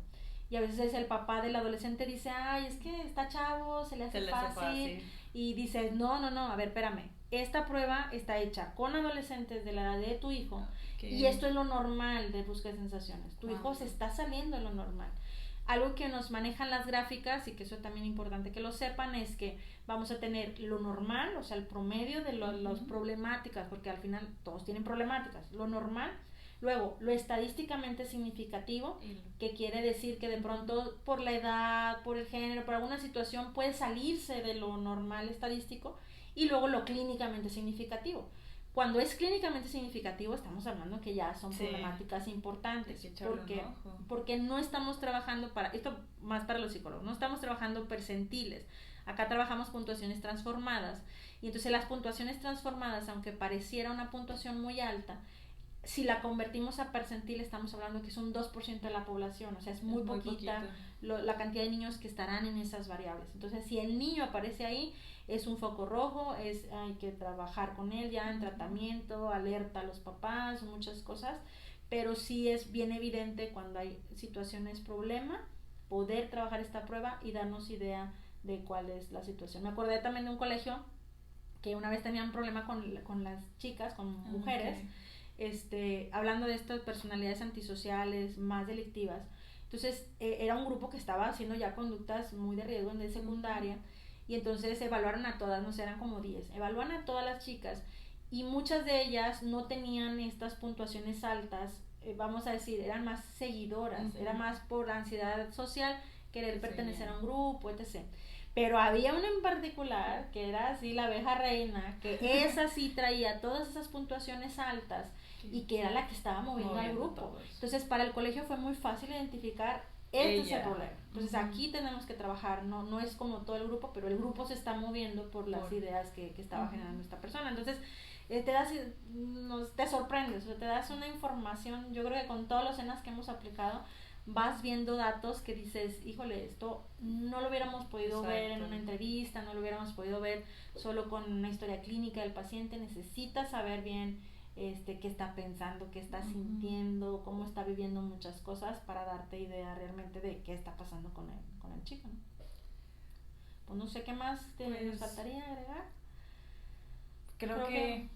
y a veces el papá del adolescente dice, ay, es que está chavo, se le hace fácil, y dices, no, a ver, espérame, esta prueba está hecha con adolescentes de la edad de tu hijo, y esto es lo normal de búsqueda de sensaciones, tu hijo se está saliendo de lo normal. Algo que nos manejan las gráficas, y que eso es también importante que lo sepan, es que vamos a tener lo normal, o sea, el promedio de las problemáticas, porque al final todos tienen problemáticas, lo normal. Luego, lo estadísticamente significativo, que quiere decir que de pronto por la edad, por el género, por alguna situación puede salirse de lo normal estadístico. Y luego lo clínicamente significativo. Cuando es clínicamente significativo, estamos hablando que ya son problemáticas importantes, porque no estamos trabajando esto más para los psicólogos, no estamos trabajando percentiles, acá trabajamos puntuaciones transformadas, y entonces las puntuaciones transformadas, aunque pareciera una puntuación muy alta, si la convertimos a percentil, estamos hablando que es un 2% de la población, o sea, es muy poquita la cantidad de niños que estarán en esas variables. Entonces, si el niño aparece ahí, es un foco rojo, hay que trabajar con él ya en tratamiento, alerta a los papás, muchas cosas, pero sí es bien evidente cuando hay situaciones problema, poder trabajar esta prueba y darnos idea de cuál es la situación. Me acordé también de un colegio que una vez tenían un problema con las chicas, con mujeres, hablando de estas personalidades antisociales, más delictivas. Entonces, era un grupo que estaba haciendo ya conductas muy de riesgo en secundaria, y entonces evaluaron a todas, no sé, eran como 10, evaluaron a todas las chicas, y muchas de ellas no tenían estas puntuaciones altas, vamos a decir, eran más seguidoras, era más por ansiedad social, querer pertenecer a un grupo, etc. Pero había una en particular que era así la abeja reina, que esa sí traía todas esas puntuaciones altas, y que era la que estaba moviendo al grupo. Entonces, para el colegio fue muy fácil identificar, es el problema. Entonces, aquí tenemos que trabajar, no es como todo el grupo, pero el grupo se está moviendo por las ideas que estaba generando esta persona. Entonces, te sorprendes, o sea, te das una información. Yo creo que con todos los ENAs que hemos aplicado, vas viendo datos que dices, híjole, esto no lo hubiéramos podido ver en una entrevista, no lo hubiéramos podido ver solo con una historia clínica del paciente. Necesitas saber bien qué está pensando, qué está sintiendo, cómo está viviendo muchas cosas para darte idea realmente de qué está pasando con el chico, ¿no? Pues no sé qué más nos faltaría agregar. Creo que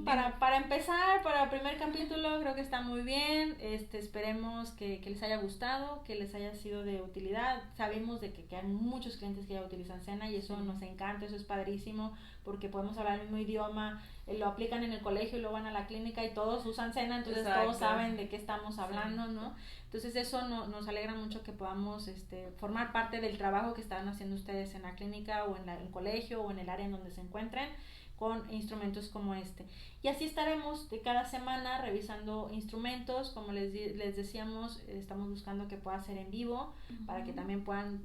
para empezar, para el primer capítulo, creo que está muy bien. Esperemos que les haya gustado, que les haya sido de utilidad. Sabemos de que hay muchos clientes que ya utilizan Cena y eso nos encanta, eso es padrísimo, porque podemos hablar el mismo idioma, lo aplican en el colegio y luego van a la clínica y todos usan Cena, entonces todos saben de qué estamos hablando, ¿no? Entonces eso nos alegra mucho que podamos formar parte del trabajo que están haciendo ustedes en la clínica o en el colegio o en el área en donde se encuentren, con instrumentos como este. Y así estaremos de cada semana revisando instrumentos, como les decíamos, estamos buscando que pueda ser en vivo, para que también puedan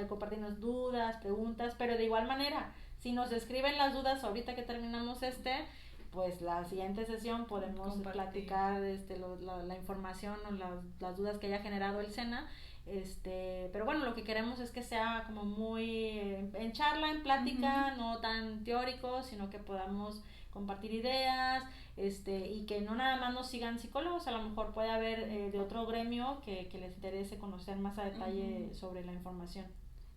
compartirnos dudas, preguntas, pero de igual manera, si nos escriben las dudas ahorita que terminamos pues la siguiente sesión podemos platicar la información o las dudas que haya generado el Cena. Pero bueno, lo que queremos es que sea como muy en charla, en plática, no tan teórico, sino que podamos compartir ideas, y que no nada más nos sigan psicólogos, a lo mejor puede haber de otro gremio que les interese conocer más a detalle sobre la información.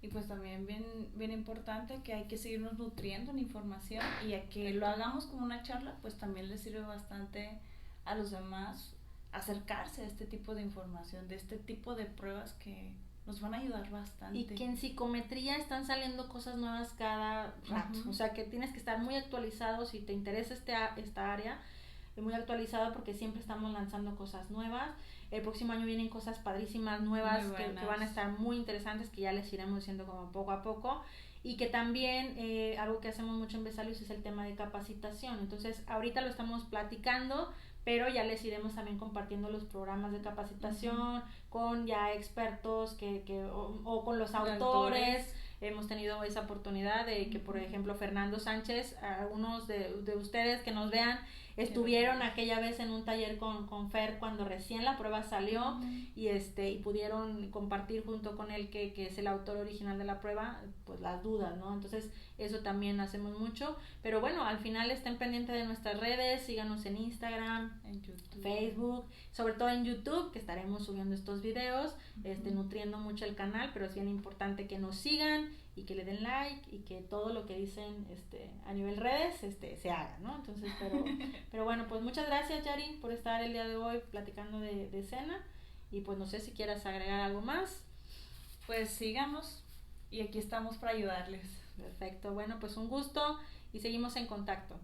Y pues también bien importante que hay que seguirnos nutriendo en información, y a que lo hagamos como una charla, pues también les sirve bastante a los demás acercarse a este tipo de información, de este tipo de pruebas que nos van a ayudar bastante. Y que en psicometría están saliendo cosas nuevas cada rato, o sea que tienes que estar muy actualizado si te interesa esta área, muy actualizado, porque siempre estamos lanzando cosas nuevas. El próximo año vienen cosas padrísimas, nuevas, que van a estar muy interesantes, que ya les iremos diciendo como poco a poco. Y que también algo que hacemos mucho en Vesalius es el tema de capacitación. Entonces ahorita lo estamos platicando, pero ya les iremos también compartiendo los programas de capacitación con ya expertos o con los autores. Hemos tenido esa oportunidad de que, por ejemplo, Fernando Sánchez, algunos de ustedes que nos vean, estuvieron aquella vez en un taller con Fer cuando recién la prueba salió, y pudieron compartir junto con él, que es el autor original de la prueba, pues las dudas, ¿no? Entonces eso también hacemos mucho, pero bueno, al final estén pendientes de nuestras redes, síganos en Instagram, en YouTube, Facebook, sobre todo en YouTube, que estaremos subiendo estos videos, nutriendo mucho el canal, pero es bien importante que nos sigan y que le den like y que todo lo que dicen a nivel redes se haga, ¿no? Entonces, pero bueno, pues muchas gracias, Yari, por estar el día de hoy platicando de Cena, y pues no sé si quieras agregar algo más. Pues síganos y aquí estamos para ayudarles. Perfecto, bueno, pues un gusto y seguimos en contacto.